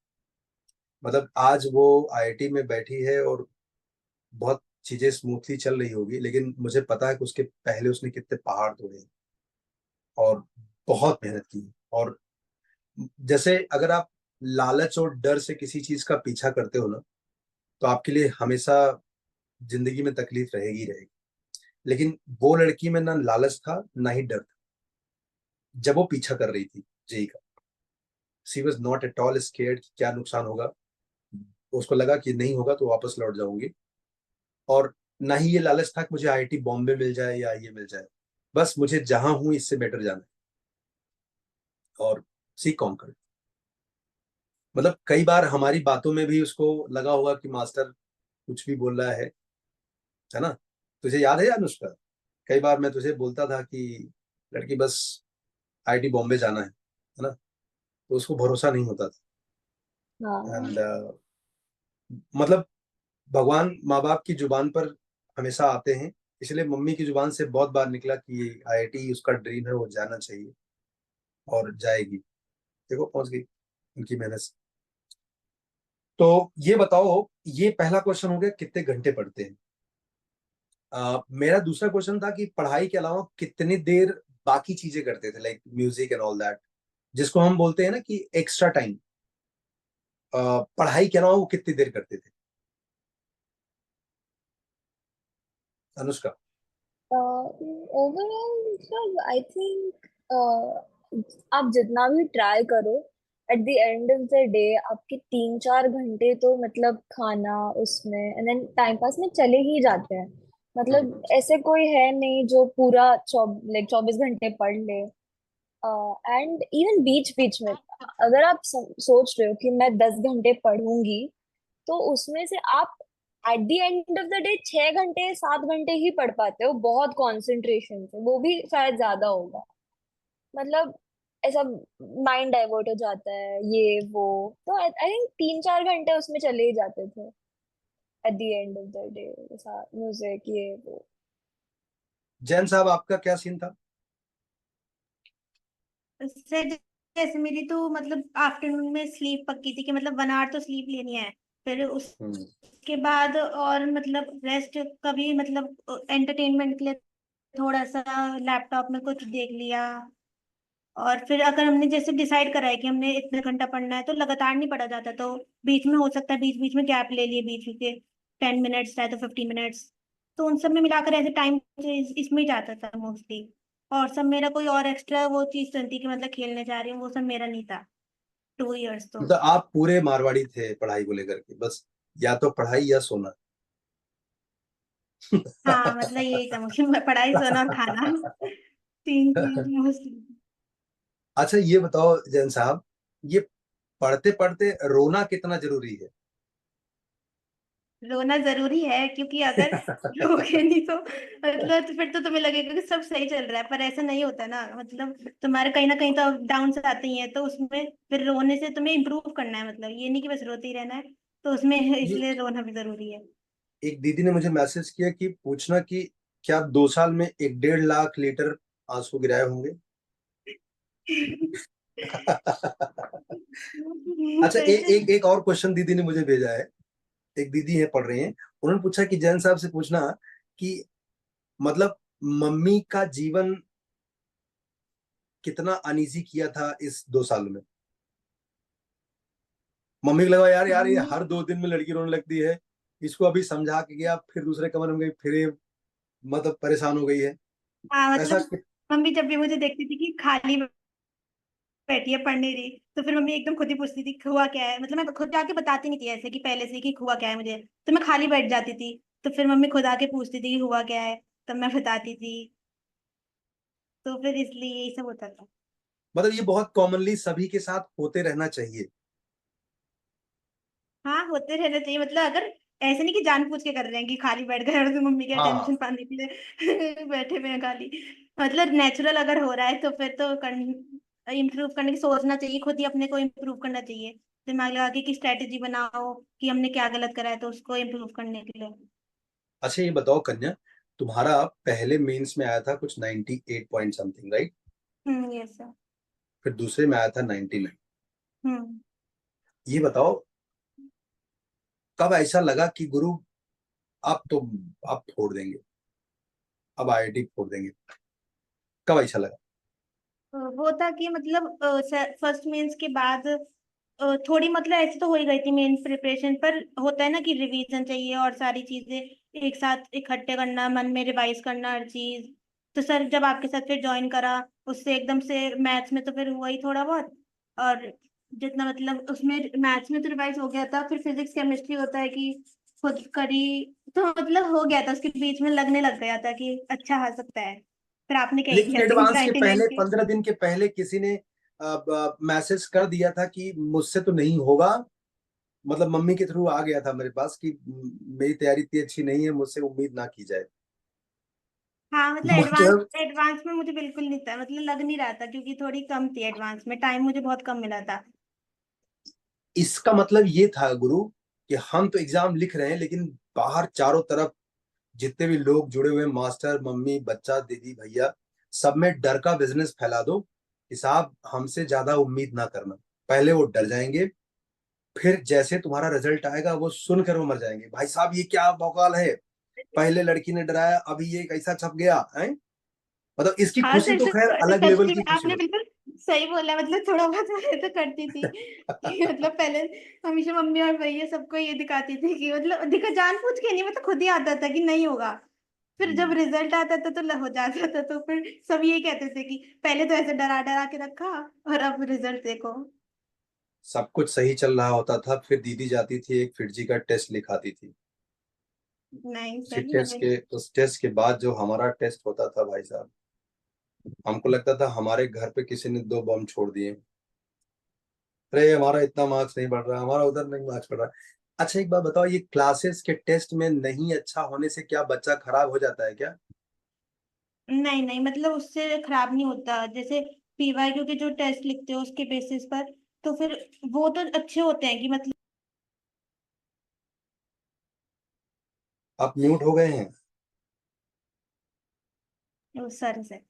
मतलब आज वो आईआईटी में बैठी है और बहुत चीजें स्मूथली चल रही होगी, लेकिन मुझे पता है कि उसके पहले उसने कितने पहाड़ तोड़े हैं और बहुत मेहनत की है। और जैसे अगर आप लालच और डर से किसी चीज का पीछा करते हो ना, तो आपके लिए हमेशा जिंदगी में तकलीफ रहेगी ही रहेगी। लेकिन वो लड़की में ना लालच था ना ही डर था जब वो पीछा कर रही थी जेई का। She was not at all scared कि क्या नुकसान होगा। उसको लगा कि नहीं होगा तो वापस लौट जाऊंगी। और ना ही ये लालच था कि मुझे आईआईटी बॉम्बे मिल जाए या ये मिल जाए, बस मुझे जहां हूं इससे बेटर जाना है और सी कॉन्कर। मतलब कई बार हमारी बातों में भी उसको लगा होगा कि मास्टर कुछ भी बोल रहा है ना। तुझे याद है अनुष्का, कई बार मैं तुझे बोलता था कि लड़की बस आईआईटी बॉम्बे जाना है ना, तो उसको भरोसा नहीं होता था। हाँ। एंड मतलब भगवान माँ बाप की जुबान पर हमेशा आते हैं इसलिए मम्मी की जुबान से बहुत बार निकला कि आईआईटी उसका ड्रीम है, वो जाना चाहिए और जाएगी। देखो पहुंच गई उनकी मेहनत से। तो ये बताओ, ये पहला क्वेश्चन हो गया कितने घंटे पढ़ते हैं। मेरा दूसरा क्वेश्चन था कि पढ़ाई के अलावा कितनी देर बाकी चीजें करते थे, like music and all that, जिसको हम बोलते हैं ना कि एक्स्ट्रा टाइम। पढ़ाई के अलावा वो कितनी देर करते थे, अनुष्का? ओवरऑल मतलब आई थिंक आप जितना भी ट्राई करो, at the end of the day आपके 3-4 घंटे तो मतलब खाना उसमें एंड देन टाइम पास में चले ही जाते हैं। हम्म। मतलब ऐसे कोई है नहीं जो पूरा 24 घंटे पढ़ ले। एंड इवन बीच बीच में अगर आप सोच रहे हो कि मैं 10 घंटे पढ़ूंगी, तो उसमें से आप at the end of the day 6 घंटे 7 घंटे ही पढ़ पाते हो, बहुत कंसंट्रेशन से, वो भी शायद ज्यादा होगा। मतलब ऐसा माइंड डाइवर्ट हो जाता है ये वो। तो आई थिंक 3-4 घंटे उसमें चले ही जाते थे at the end of the day, ऐसा म्यूजिक ये वो। जैन साहब, आपका क्या सीन था? उससे जैसे मेरी तो मतलब आफ्टरनून में स्लीप पक्की थी कि मतलब 1 आवर तो स्लीप लेनी है। फिर हम्म। उसके बाद और मतलब रेस्ट कभी मतलब एंटरटेनमेंट के लिए थोड़ा सा लैपटॉप में कुछ देख लिया। और फिर अगर हमने जैसे डिसाइड करा है कि हमने इतने घंटा पढ़ना है तो लगातार नहीं पढ़ा जाता, तो बीच में हो सकता है बीच बीच में गैप ले लिए, बीच के 10 मिनट्स है तो 50 मिनट्स। तो उन सब में मिलाकर ऐसे टाइम इसमें ही जाता था मोस्टली। और सब मेरा कोई और एक्स्ट्रा वो चीज तो नहीं थी कि मतलब खेलने जा रही हूँ, वो सब मेरा नहीं था 2 इयर्स तो। मतलब आप पूरे मारवाड़ी थे पढ़ाई को लेकर के, बस या तो पढ़ाई या सोना। हाँ मतलब यही था मुझे, पढ़ाई सोना और खाना, तीन चीज मोस्टली। अच्छा ये बताओ जैन साहब, ये पढ़ते पढ़ते रोना कितना जरूरी है? रोना जरूरी है क्योंकि अगर रोगे नहीं तो मतलब तो फिर तो तुम्हें लगेगा कि सब सही चल रहा है, पर ऐसा नहीं होता ना। मतलब तुम्हारे कहीं ना कहीं तो डाउन आते ही हैं, तो उसमें फिर रोने से तुम्हें इम्प्रूव करना है, मतलब ये नहीं कि बस रोते ही रहना है। तो उसमें ये इसलिए रोना भी जरूरी है। एक दीदी ने मुझे मैसेज किया कि पूछना कि क्या 2 साल में 1.5 लाख लीटर आंसू गिराए होंगे? अच्छा, वैसे एक और क्वेश्चन दीदी ने मुझे भेजा है। एक दीदी है, पढ़ रही हैं। उन्होंने पूछा कि जैन साहब से पूछना कि मतलब मम्मी का जीवन कितना अनईजी किया था इस 2 साल में। मम्मी को लगा यार यार ये मम्मी, हर 2 दिन में लड़की रोने लगती है, इसको अभी समझा के गया, फिर दूसरे कमरे में गई, फिर ये मतलब परेशान हो गई है। हाँ ऐसा मतलब मम्मी जब भी मुझे देखती थी कि खाली बैठी है पढ़ नहीं रही, तो फिर मम्मी एकदम खुद ही पूछती थी हुआ क्या है। मतलब मैं खुद जाके बताती नहीं थी ऐसे कि पहले से कि हुआ क्या है मुझे, तो मैं खाली बैठ जाती थी। तो फिर मम्मी खुद आके पूछती थी कि हुआ क्या है, तब मैं बताती थी। तो फिर इसलिए यही सब होता था। मतलब ये बहुत कॉमनली सभी के साथ होते रहना चाहिए। हाँ होते रहना चाहिए, मतलब अगर ऐसे नहीं कि जानबूझ के कर रहे हैं कि खाली बैठ गए और तो मम्मी के हाँ। अटेंशन पाने के लिए बैठे हुए हैं खाली। मतलब नेचुरल अगर हो रहा है तो फिर तो इम्प्रूव करने की सोचना चाहिए, खुद ही अपने को इम्प्रूव करना चाहिए। दिमाग लगा के कि स्ट्रेटेजी बनाओ कि हमने क्या गलत करा है तो उसको इम्प्रूव करने के लिए। अच्छा ये बताओ कन्या, तुम्हारा पहले मेंस में आया था कुछ 98 point something, right? Yes sir. फिर दूसरे में आया था 99। हम्म। ये बताओ कब ऐसा लगा कि गुरु अब तो आप फोड़ देंगे, अब आईआईटी फोड़ देंगे, कब ऐसा लगा? वो था कि मतलब फर्स्ट मेंस के बाद थोड़ी मतलब ऐसे तो हो ही गई थी मेंस प्रिपरेशन, पर होता है ना कि रिवीजन चाहिए और सारी चीजें एक साथ इकट्ठे करना, मन में रिवाइज करना हर चीज। तो सर जब आपके साथ फिर ज्वाइन करा, उससे एकदम से मैथ्स में तो फिर हुआ ही थोड़ा बहुत। और जितना मतलब उसमें मैथ्स में तो रिवाइज हो गया था, फिर फिजिक्स केमिस्ट्री होता है कि खुद करी, तो मतलब हो गया था। उसके बीच में लगने लग गया था कि अच्छा आ सकता है। फिर आपने क्या ही लेकिन किया थी एडवांस के 99 पहले के। 15 दिन के पहले किसी ने मैसेज कर दिया था कि मुझसे तो नहीं होगा। मतलब मम्मी के थ्रू आ गया था मेरे पास कि मेरी तैयारी इतनी अच्छी नहीं है, मुझसे उम्मीद ना की जाए। हाँ मतलब एडवांस मतलब एडवांस में मुझे बिल्कुल नहीं था, मतलब लग नहीं रहा था क्योंकि थोड़ी कम थी एडवांस में, टाइम मुझे बहुत कम मिला था। इसका मतलब ये था गुरु कि हम तो एग्जाम लिख रहे हैं, लेकिन बाहर चारों तरफ जितने भी लोग जुड़े हुए हैं, मास्टर, मम्मी, बच्चा, दीदी, भैया, सब में डर का बिजनेस फैला दो कि साहब हमसे ज्यादा उम्मीद ना करना। पहले वो डर जाएंगे, फिर जैसे तुम्हारा रिजल्ट आएगा वो सुनकर वो मर जाएंगे, भाई साहब ये क्या बौकाल है, पहले लड़की ने डराया अभी ये कैसा छप गया है। मतलब इसकी हाँ खुशी सर, तो खैर अलग लेवल सच की में खुशी आपने होती बिल्कुल सही बोला। मतलब थोड़ा बहुत मैं तो करती थी कि मतलब पहले हमेशा मम्मी और भैया सबको ये दिखाती थी कि मतलब दिखा जान पूछ के नहीं, मतलब खुद ही आता था कि नहीं होगा। फिर है। जब रिजल्ट आता था तो हो जाता था, तो फिर सब ये कहते थे कि पहले तो ऐसे डरा डरा के रखा और अब रिजल्ट देखो। सब कुछ सही चल रहा होता था, फिर दीदी जाती थी एक फिटजी का टेस्ट लिखाती थी। नहीं उसी सही टेस्ट है। के उस टेस्ट के बाद जो हमारा टेस्ट होता था भाई साहब, हमको लगता था हमारे घर पे किसी ने 2 बम छोड़ दिए। अरे हमारा इतना मार्क्स नहीं बढ़ रहा, हमारा उधर नहीं मार्क्स बढ़ रहा। अच्छा एक बात बताओ, ये क्लासेस के टेस्ट में नहीं अच्छा होने से क्या बच्चा खराब हो जाता है क्या? नहीं नहीं, मतलब उससे खराब नहीं होता। जैसे पीवाईक्यू के जो टेस्ट लिखते हो उसके बेसिस पर, तो फिर वो तो अच्छे होते हैं कि मतलब। आप म्यूट हो गए हैं। Sorry sir.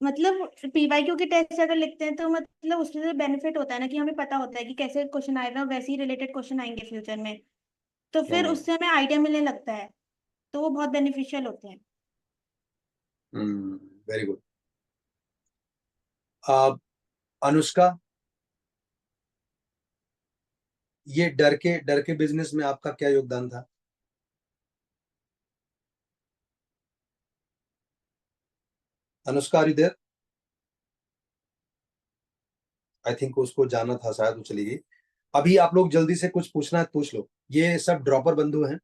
मतलब पीवाईक्यू के टेस्ट अगर लिखते हैं तो मतलब उससे बेनिफिट होता है ना कि हमें पता होता है कि कैसे क्वेश्चन आएगा, वैसे ही रिलेटेड क्वेश्चन आएंगे फ्यूचर में। तो फिर हम्म। उससे हमें आइडिया मिलने लगता है, तो वो बहुत बेनिफिशियल होते हैं। Very good. आप, अनुष्का, ये डर के बिजनेस में आपका क्या योगदान था? Anushka are you there? I think उसको जाना था शायद, वो चली गई। अभी आप लोग जल्दी से कुछ पूछना है तो पूछ लो, ये सब ड्रॉपर बंधु हैं,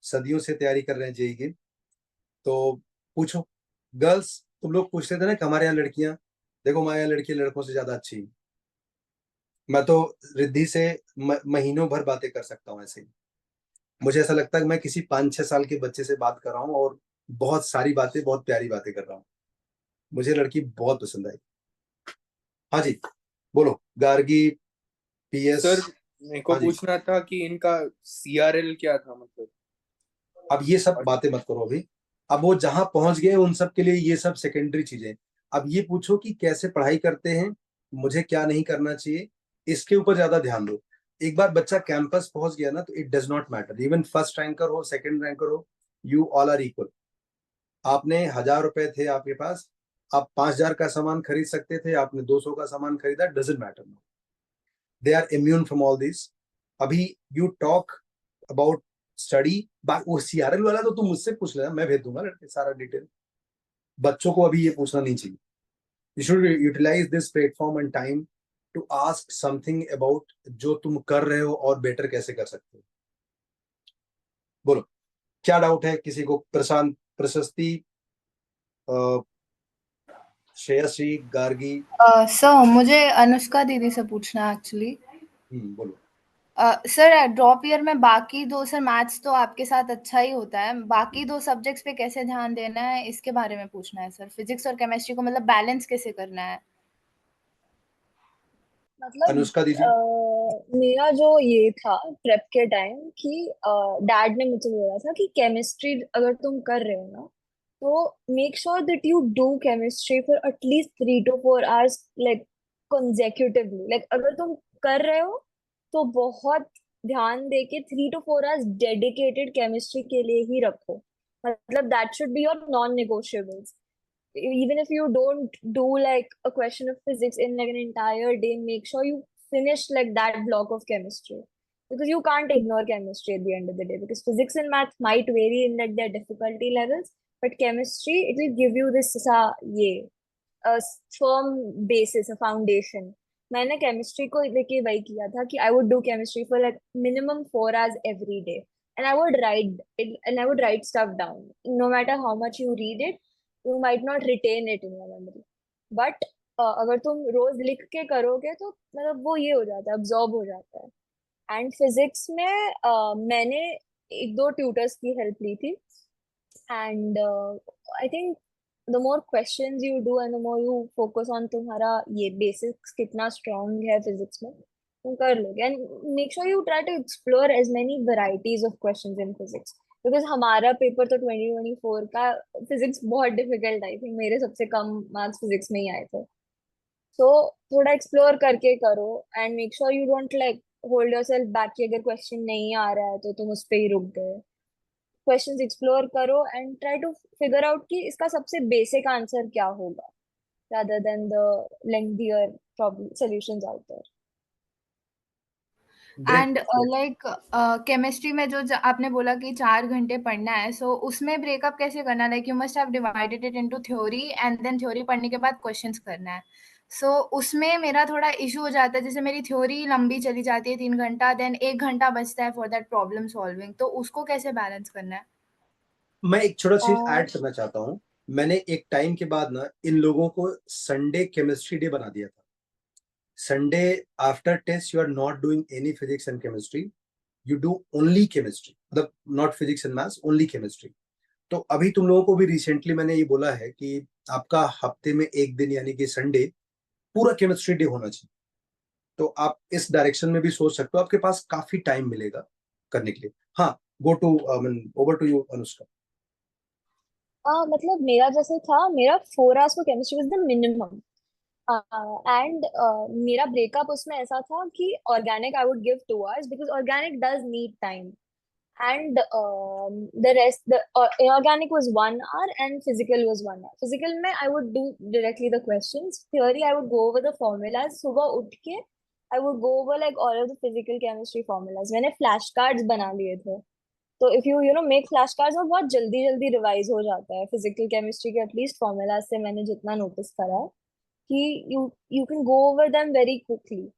सदियों से तैयारी कर रहे हैं जेई की। तो पूछो। गर्ल्स, तुम लोग पूछते थे ना कि हमारे यहाँ लड़कियां, देखो हमारे यहाँ लड़की लड़कों से ज्यादा अच्छी हैं। मैं तो रिद्धि से महीनों भर बातें कर सकता हूँ ऐसे ही। मुझे ऐसा लगता है कि मैं किसी 5-6 साल के बच्चे से बात कर रहा हूँ, और बहुत सारी बातें, बहुत प्यारी बातें कर रहा हूँ। मुझे लड़की बहुत पसंद आई। हाँ जी, बोलो गार्गी, पीएस। सर मेरे को हाँ जी, पूछना था कि इनका सीआरएल क्या था मतलब। अब ये सब बातें मत करो अभी। अब वो जहां पहुंच गए उन सब के लिए ये सब सेकेंडरी चीजें। अब ये पूछो कि कैसे पढ़ाई करते हैं, मुझे क्या नहीं करना चाहिए, इसके ऊपर ज्यादा ध्यान दो। एक बार बच्चा कैंपस पहुंच गया ना, तो it does not matter, even first ranker हो, सेकंड रैंकर हो, यू ऑल आर इक्वल। आपने 1,000 रुपए थे आपके पास, आप 5,000 का सामान खरीद सकते थे, आपने 200 का सामान खरीदा, doesn't matter. They are immune from all this. अभी यू टॉक अबाउट स्टडी। वो सीआरएल वाला तो तुम मुझसे पूछ लेना, मैं भेज दूंगा लड़के सारा डिटेल। बच्चों को अभी ये पूछना नहीं चाहिए। You should utilize this platform and time to ask something about जो तुम कर रहे हो और बेटर कैसे कर सकते हो। बोलो, क्या डाउट है किसी को? प्रशांत, प्रशस्ति, श्रेयसी, गार्गी। सर मुझे अनुष्का दीदी से पूछना है एक्चुअली। बोलो। सर ड्रॉप ईयर में बाकी दो, सर मैथ्स तो आपके साथ अच्छा ही होता है, बाकी दो सब्जेक्ट्स पे कैसे ध्यान देना है इसके बारे में पूछना है सर। फिजिक्स और केमिस्ट्री को मतलब बैलेंस कैसे करना है। मतलब अनुष्का दीदी। मेरा जो ये था प्रेप के टाइम कि डैड ने मुझे बोला था कि केमिस्ट्री अगर तुम कर रहे हो ना, तो make sure that you do chemistry for at least 3 to 4 hours, like consecutively। Like अगर तुम कर रहे हो तो बहुत ध्यान दे के 3 to 4 hours डेडिकेटेड केमिस्ट्री के लिए ही रखो। मतलब that should be your non negotiables। Even if you don't do like a question of physics in like an entire day, make sure you finish like that block of chemistry, because you can't ignore chemistry at the end of the day, because physics and math might vary in like their difficulty levels, but chemistry, it will give you this yeah, a firm basis, a foundation। मैंने chemistry को लेके वही किया था कि आई would do chemistry for like minimum 4 hours every day, and I would write it, and I would write stuff down। No matter how much you read it, you might not retain it in your memory, but अगर तुम रोज लिख के करोगे तो मतलब वो ये हो जाता है, अब्जॉर्ब हो जाता है। एंड फिजिक्स में मैंने 1-2 ट्यूटर्स की हेल्प ली थी, and I think the more questions you do and the more you focus on तुम्हारा ये बेसिक्स कितना स्ट्रांग है फिजिक्स में, तुम कर लोगे। And make sure you try to explore as many varieties of questions in physics. Because हमारा paper तो 2024 का फिजिक्स बहुत डिफिकल्ट आई थी, मेरे सबसे कम मार्क्स फिजिक्स में ही आए थे। सो थोड़ा एक्सप्लोर करके करो and make sure you don't like hold yourself back कि अगर क्वेश्चन नहीं आ रहा है तो तुम उस पे ही रुक गए। क्वेश्चंस एक्सप्लोर करो and try to figure out कि इसका सबसे बेसिक आंसर क्या होगा, rather than the lengthier problem solutions out there. Great. And like chemistry में जो आपने बोला कि 4 घंटे पढ़ना है, सो उसमें ब्रेकअप कैसे करना, like you must have divided it into theory and then theory पढ़ने के बाद क्वेश्चंस करना है। सो उसमें मेरा थोड़ा इशू हो जाता है, जैसे मेरी थ्योरी लंबी चली जाती है 3 घंटा, देन 1 घंटा बचता है फॉर दैट प्रॉब्लम सॉल्विंग, तो उसको कैसे बैलेंस करना है? मैं एक छोटा चीज uh, ऐड करना चाहता हूँ। मैंने एक टाइम के बाद ना इन लोगों को संडे केमिस्ट्री डे बना दिया था। Sunday after test you are not doing any physics and chemistry, you do only chemistry, मतलब not physics and maths, only chemistry. तो अभी तुम लोगों को भी रिसेंटली मैंने ये बोला है कि आपका हफ्ते में एक दिन यानी कि संडे पूरा केमिस्ट्री डे होना चाहिए। तो आप इस डायरेक्शन में भी सोच सकते हो, आपके पास काफी टाइम मिलेगा करने के लिए। हाँ, go to over to you Anushka. मतलब मेरा जैसे था, मेरा 4 hours for chemistry was the minimum. And मेरा ब्रेकअप उसमें ऐसा था कि organic I would give 2 hours because organic does need time. And the rest, the inorganic was 1 hour and physical was 1 hour. Physical में I would do directly the questions. Theory I would go over the formulas. सुबह उठ के I would go over like all of the physical chemistry formulas. मैंने flash cards बना लिए थे, तो if you make flash cards वो बहुत जल्दी जल्दी रिवाइज हो जाता है फिजिकल केमिस्ट्री के एटलीस्ट फॉर्मूला से, मैंने जितना नोटिस करा है कि you can go over them very quickly.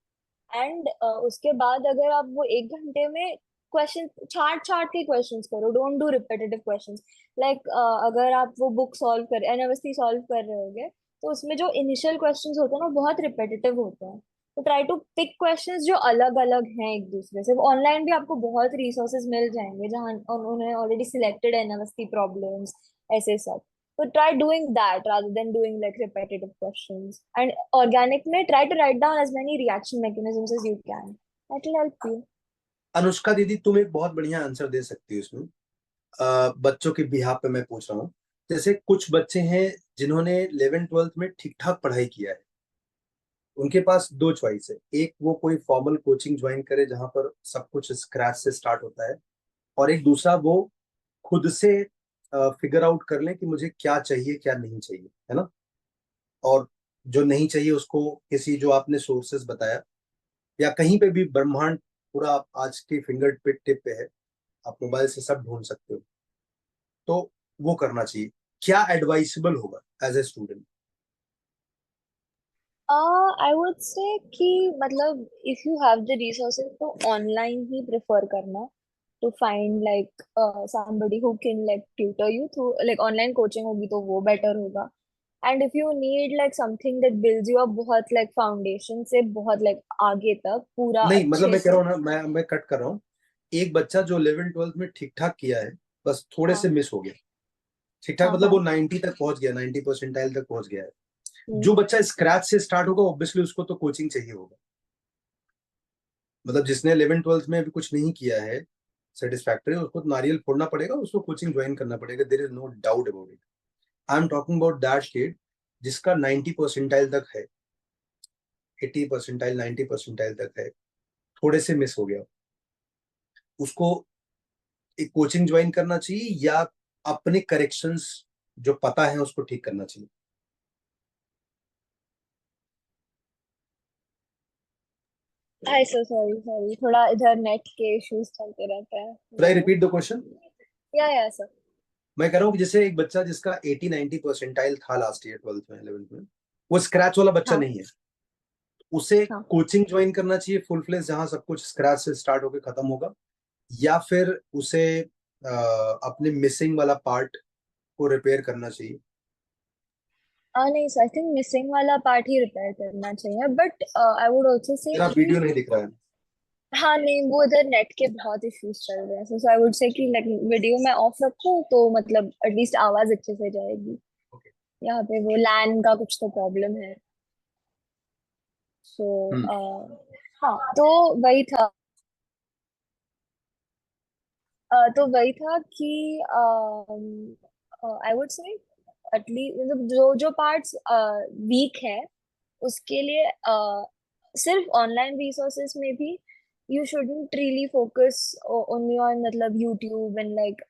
And उसके बाद अगर आप वो 1 घंटे में क्वेश्चन छाट छाट के क्वेश्चंस करो, don't do repetitive questions. Like अगर आप वो बुक सॉल्व कर एनएमएसटी सॉल्व कर रहे होगे तो उसमें जो इनिशियल क्वेश्चंस होते हैं ना बहुत रिपीटेटिव होते हैं। तो ट्राई टू पिक क्वेश्चंस जो अलग अलग हैं एक दूसरे से। ऑनलाइन भी आपको बहुत रिसोर्सेज मिल जाएंगे जहाँ उन्होंने ऑलरेडी सिलेक्टेड एनएमएसटी प्रॉब्लम्स ऐसे सब। So try doing that rather than doing like repetitive questions. And organic में try to write down as many reaction mechanisms as you can. That will help you. Anushka दीदी, तुम एक बहुत बढ़िया आंसर दे सकती हो इसमें। बच्चों के बिहाफ पे मैं पूछ रहा हूँ। जैसे कुछ बच्चे हैं जिन्होंने 11th-12th में ठीक ठाक पढ़ाई किया है, उनके पास दो चॉइस है। एक, वो कोई फॉर्मल कोचिंग ज्वाइन करे जहां पर सब कुछ स्क्रैच से स्टार्ट होता है, और एक दूसरा, वो खुद से फिगर आउट कर लें कि मुझे क्या चाहिए क्या नहीं चाहिए, है ना। और जो नहीं चाहिए उसको किसी, जो आपने सोर्सेस बताया, या कहीं पे भी ब्रह्मांड पूरा आज के फिंगर टिप पे है, आप मोबाइल से सब ढूंढ सकते हो, तो वो करना चाहिए। क्या एडवाइसेबल होगा as a student? I would say कि मतलब if you have the resources तो online ही prefer करना, to find like somebody who can like tutor you through like online coaching होगी तो वो better होगा। And if you need like something that builds you up बहुत like foundation से बहुत like आगे तक पूरा नहीं, मतलब अच्छे मैं कह से। रहा हूँ ना, मैं कट कर रहा हूँ। एक बच्चा जो 11th-12th में ठीक ठाक किया है, बस थोड़े से हाँ मिस हो गया। ठीक ठाक हाँ मतलब हाँ। वो 90 तक पहुंच गया, 90 परसेंटाइल तक पहुंच गया है। हम्म। जो बच्चा स्क्रैच से स्टार्ट होगा, ऑब्वियसली उसको तो कोचिंग चाहिए होगा। मतलब जिसने 11th-12th में अभी कुछ नहीं किया है सेटिस्फैक्टरी, उसको तो नारियल फोड़ना पड़ेगा, उसको कोचिंग ज्वाइन करना पड़ेगा, there is no doubt about it. I am talking about that kid जिसका 90 परसेंटाइल तक है, 80 परसेंटाइल, 90 परसेंटाइल तक है, थोड़े से मिस हो गया, उसको एक कोचिंग ज्वाइन करना चाहिए या अपने करेक्शंस जो पता है उसको ठीक करना चाहिए? आई सो सॉरी सॉरी, थोड़ा इधर नेट के इश्यूज चलते रहते हैं। I repeat the question. या सर। मैं कह रहा हूँ कि जैसे एक बच्चा जिसका 80-90 परसेंटाइल था लास्ट ईयर 12th में, 11th में, वो स्क्रैच वाला बच्चा हाँ नहीं है, उसे हाँ। कोचिंग ज्वाइन करना चाहिए फुल फ्लेज जहां सब कुछ स्क्रैच से स्टार्ट होकर खत्म होगा, या फिर उसे अपने मिसिंग वाला पार्ट को रिपेयर करना चाहिए? नहीं सर, आई थिंक मिसिंग वाला पार्ट ही रिपेयर करना चाहिए, but I would also say मेरा कि वीडियो नहीं दिख रहा है। हाँ नहीं, वो इधर नेट के बहुत इश्यूज चल रहे हैं, सो आई वुड से कि लाइक वीडियो में ऑफ रखूँ तो मतलब एटलीस्ट आवाज अच्छे से जाएगी। ओके। यहाँ पे वो लैन का कुछ तो प्रॉब्लम है। सो हाँ, तो वही था। तो वही था कि आई वुड से एटलीस्ट मतलब जो जो पार्ट्स वीक है उसके लिए सिर्फ ऑनलाइन रिसोर्सेज में भी you shouldn't really focus only on मतलब YouTube and like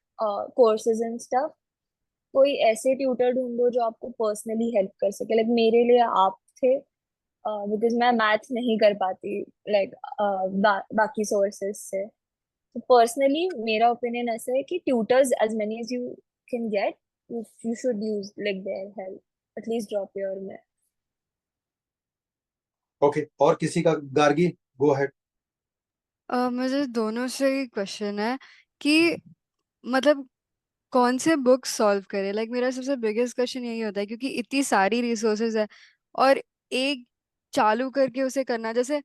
courses and stuff. कोई ऐसे ट्यूटर ढूंढो जो आपको पर्सनली हेल्प कर सके, लाइक मेरे लिए आप थे, बिकॉज मैं मैथ नहीं कर पाती लाइक बाकी सोर्सेज से। तो पर्सनली मेरा ओपिनियन ऐसा है कि tutors as many as you can get, you should use like their help, at least drop your में। ओके, और किसी का? Gargi, go ahead. मुझे दोनों से ही क्वेश्चन है कि मतलब कौन से बुक सॉल्व करे। लाइक मेरा सबसे बिगेस्ट क्वेश्चन यही होता है क्योंकि इतनी सारी रिसोर्सेज है और एक चालू करके उसे करना। जैसे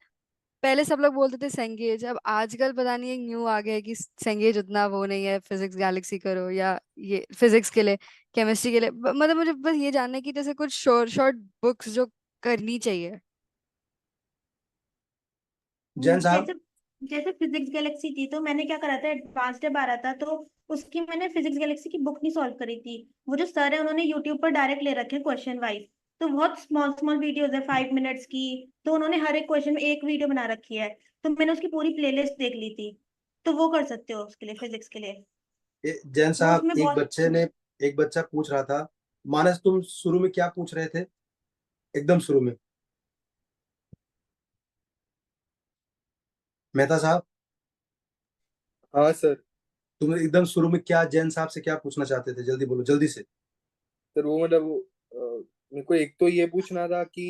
पहले सब लोग बोलते थे सेंगेज, अब आजकल पता नहीं एक न्यू आ गया है कि सेंगेज उतना वो नहीं है, फिजिक्स गैलेक्सी करो या ये फिजिक्स के लिए, केमिस्ट्री के लिए। मतलब मुझे बस ये जानना है कि जैसे कुछ शॉर्ट शॉर्ट बुक्स जो करनी चाहिए। जैन साहब। जैसे जैसे फिजिक्स गैलेक्सी थी तो मैंने क्या करा था, एडवांस जब आ रहा था तो उसकी मैंने फिजिक्स गैलेक्सी की बुक नहीं सॉल्व करी थी। वो जो सर है उन्होंने यूट्यूब पर डायरेक्ट ले रखे क्वेश्चन वाइज, तो बहुत स्मॉल स्मॉल वीडियोस है 5 मिनट्स की। तो उन्होंने हर एक क्वेश्चन में एक वीडियो बना रखी है, तो मैंने उसकी पूरी प्लेलिस्ट देख ली थी। तो वो कर सकते हो उसके लिए, फिजिक्स के लिए। जैन वो साहब, उसमें बहुत एक बच्चा पूछ रहा था। मानस, तुम शुरू में क्या पूछ रहे थे? एकदम शुरू में मेहता साहब, हाँ सर। तुम एकदम शुरू में क्या जैन साहब से क्या पूछना चाहते थे? जल्दी बोलो, जल्दी से। सर वो मतलब मेरे को एक तो ये पूछना था कि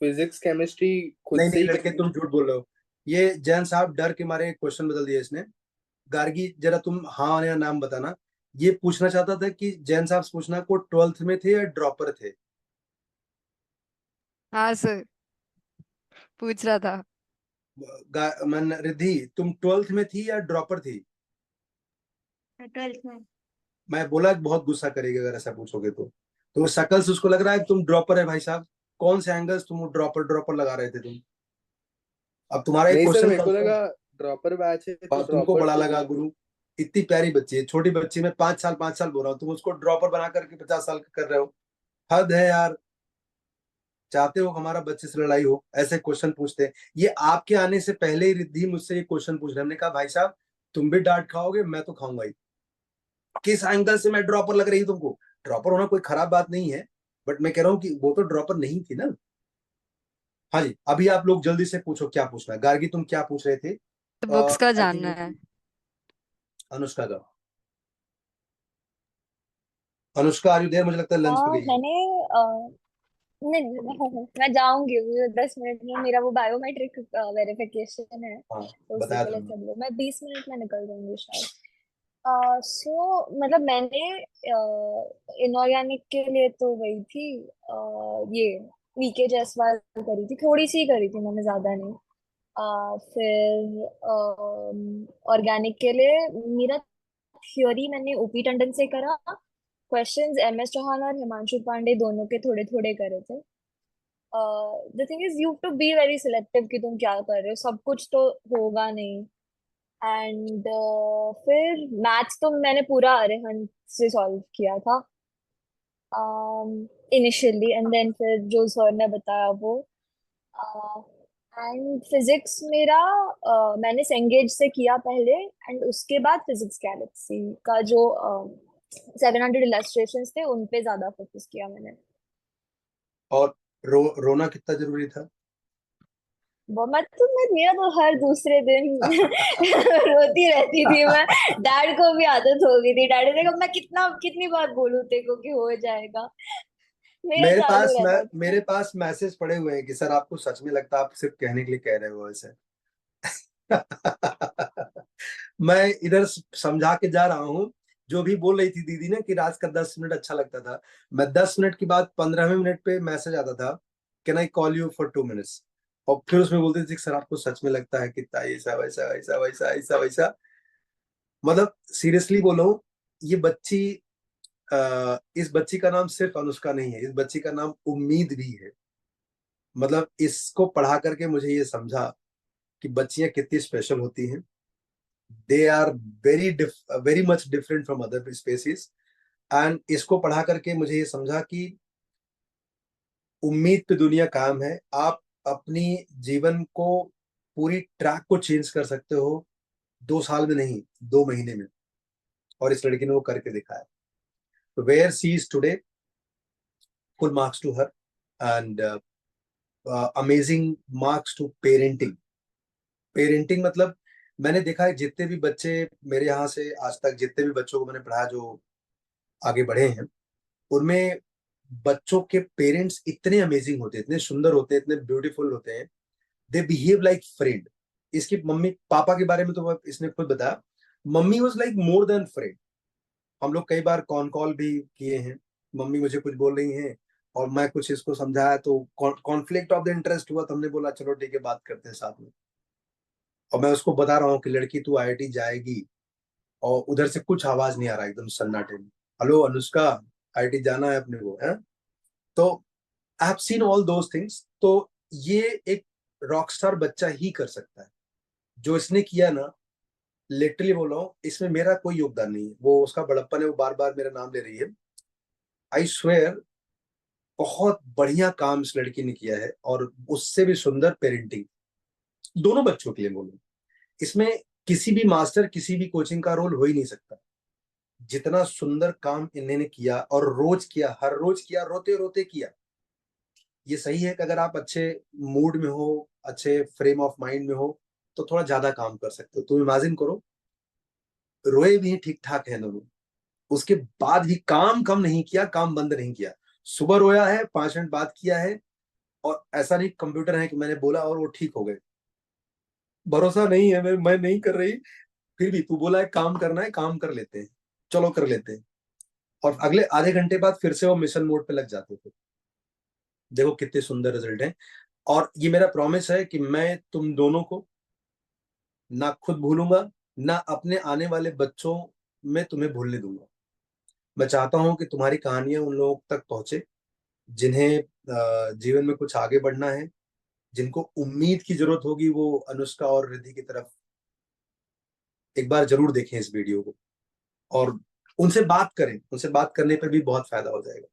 फिजिक्स केमिस्ट्री खुद नहीं से नहीं ही लड़के, तुम झूठ बोल रहे हो। ये जैन साहब डर के मारे क्वेश्चन बदल दिया इसने। गार्गी, जरा तुम हाँ या नाम बताना। ये पूछना चाहता था कि जैन साहब से पूछना को 12th में थे या ड्रॉपर थे। हाँ सर, पूछ रहा था। मन रिद्धि, तुम 12th में थी या ड्रॉपर थी? 12th में। मैं बोला कि बहुत गुस्सा करेगी अगर ऐसा पूछोगे तो शक्ल से उसको लग रहा है कि तुम ड्रॉपर है भाई साहब। कौन से एंगल्स तुम ड्रॉपर ड्रॉपर लगा रहे थे तुम? अब तुम्हारा एक नहीं सर, क्वेश्चन मेरे को कंफर्म। लगा ड्रॉपर बैच है तो और तुमको ड्रॉपर्स बड़ा को लगा बोलते हैं। गुरु। इतनी प्यारी बच्ची है, छोटी बच्ची में 5 साल बोल रहा हूँ, तुम उसको ड्रॉपर बना करके 50 साल का कर रहे हो। हद है यार। चाहते हो हमारा बच्चे से लड़ाई हो? ऐसे क्वेश्चन पूछते हैं। ये आपके आने से पहले ही रिद्धि मुझसे ये क्वेश्चन पूछ रहे हैं। हमने कहा भाई साहब, तुम भी डांट खाओगे, मैं तो खाऊंगा ही। किस एंगल से मैं ड्रॉपर लग रही हूँ तुमको? ड्रॉपर होना कोई खराब बात नहीं है, बट मैं कह रहा हूँ कि वो तो ड्रॉपर नहीं थी ना। हाँ जी, अभी आप लोग जल्दी से पूछो क्या पूछना है। गार्गी, तुम क्या पूछ रहे थे? बुक्स का आई जानना है। थिंक अनुष्का का। Anushka, are you there? मुझे लगता है लंच पे हाँ गई है। मैंने नहीं मैं जाऊंगी, वो 10 मिनट में मेरा वो बायोमेट्रिक वेरिफिकेशन है, हाँ, तो उससे बताया पहले तुमने। सब लोग, मैं 20 मिनट में निकल जाऊंगी शायद। सो मतलब मैंने इनऑर्गेनिक के लिए तो वही थी, ये वीके जायसवाल करी थी, थोड़ी सी करी थी मैंने, ज्यादा नहीं। फिर ऑर्गेनिक के लिए मेरा थ्योरी मैंने ओपी टंडन से करा। क्वेश्चंस एमएस चौहान और हिमांशु पांडे दोनों के थोड़े थोड़े करे थे। The thing is you to be very selective कि तुम क्या कर रहे हो, सब कुछ तो होगा नहीं। एंड फिर मैथ्स तो मैंने पूरा अरिहंत से सॉल्व किया था इनिशियली, एंड देन फिर जो सर ने बताया वो। एंड फिजिक्स मेरा मैंने सेंगेज से किया पहले, एंड उसके बाद फिजिक्स गैलेक्सी का जो 700 इलस्ट्रेशंस थे उन पे ज्यादा फोकस किया मैंने। और रोना कितना जरूरी था? मैं मेरा तो हर दूसरे दिन रोती रहती थी मैं। डैड को भी आदत हो गई थी, डैडी ने कहा मैं कितनी बार बोलूं तेरे को कि हो जाएगा, मेरा चालू रहता था। मेरे पास मैसेज पड़े हुए हैं कि सर आपको सच में लगता है आप सिर्फ कहने के लिए कह रहे हो ऐसे। मैं इधर समझा के जा रहा हूँ। जो भी बोल रही थी दीदी ने कि राज का 10 मिनट अच्छा लगता था, मैं 10 मिनट के बाद 15वें मिनट पे मैसेज आता था, can I call you for 2 minutes. और फिर उसमें बोलते थे सर आपको सच में लगता है कितना ऐसा वैसा ऐसा वैसा ऐसा वैसा। मतलब सीरियसली बोलो, ये बच्ची इस बच्ची का नाम सिर्फ अनुष्का नहीं है, इस बच्ची का नाम उम्मीद भी है। मतलब इसको पढ़ा करके मुझे ये समझा कि बच्चियां कितनी स्पेशल होती हैं। They are very much different from other species. And इसको पढ़ा करके मुझे ये समझा कि उम्मीद पे दुनिया कायम है। आप अपनी जीवन को, पूरी ट्रैक को चेंज कर सकते हो 2 साल में नहीं, 2 महीने में। और इस लड़की ने वो करके दिखाया। तो where she is today, full marks to her. And amazing marks to parenting. Parenting मतलब मैंने देखा है जितने भी बच्चे मेरे यहाँ से आज तक, जितने भी बच्चों को मैंने पढ़ाया जो आगे बढ़े हैं, उनमें बच्चों के पेरेंट्स इतने अमेजिंग होते हैं, इतने सुंदर होते हैं, इतने ब्यूटीफुल होते हैं। They behave like friend. इसकी मम्मी पापा के बारे में तो इसने खुद बताया, mummy was like more than friend. हम लोग कई बार कॉन कॉल भी किए हैं, मम्मी मुझे कुछ बोल रही हैं और मैं कुछ इसको समझाया तो कॉन्फ्लिक्ट ऑफ द इंटरेस्ट हुआ, तो हमने बोला चलो ठीक है, बात करते हैं साथ में। और मैं उसको बता रहा हूँ कि लड़की तू आईआईटी जाएगी, और उधर से कुछ आवाज नहीं आ रहा, एकदम सन्नाटे में, हेलो अनुष्का, आईआईटी जाना है अपने को, है। तो I have seen all those things. तो ये एक रॉकस्टार बच्चा ही कर सकता है जो इसने किया ना। लिटरली बोल रहा हूँ, इसमें मेरा कोई योगदान नहीं है, वो उसका बड़प्पन है, वो बार बार मेरा नाम ले रही है। आई स्वेयर, बहुत बढ़िया काम इस लड़की ने किया है, और उससे भी सुंदर पेरेंटिंग दोनों बच्चों के लिए बोलूं। इसमें किसी भी मास्टर, किसी भी कोचिंग का रोल हो ही नहीं सकता। जितना सुंदर काम इन्होंने किया, और रोज किया, हर रोज किया, रोते रोते किया। ये सही है कि अगर आप अच्छे मूड में हो, अच्छे फ्रेम ऑफ माइंड में हो, तो थोड़ा ज्यादा काम कर सकते हो। तुम इमेजिन करो, रोए भी ठीक ठाक है दोनों, उसके बाद भी काम कम नहीं किया, काम बंद नहीं किया। सुबह रोया है, 5 मिनट बात किया है, और ऐसा नहीं कंप्यूटर है कि मैंने बोला और वो ठीक हो गए। भरोसा नहीं है, मैं नहीं कर रही, फिर भी तू बोला है काम करना है, काम कर लेते हैं, चलो कर लेते हैं। और अगले आधे घंटे बाद फिर से वो मिशन मोड पे लग जाते थे। देखो कितने सुंदर रिजल्ट हैं। और ये मेरा प्रॉमिस है कि मैं तुम दोनों को ना खुद भूलूंगा, ना अपने आने वाले बच्चों में तुम्हें भूलने दूंगा। मैं चाहता हूं कि तुम्हारी कहानियां उन लोगों तक पहुंचे जिन्हें जीवन में कुछ आगे बढ़ना है, जिनको उम्मीद की जरूरत होगी। वो अनुष्का और रिद्धि की तरफ एक बार जरूर देखें इस वीडियो को, और उनसे बात करें। उनसे बात करने पर भी बहुत फायदा हो जाएगा।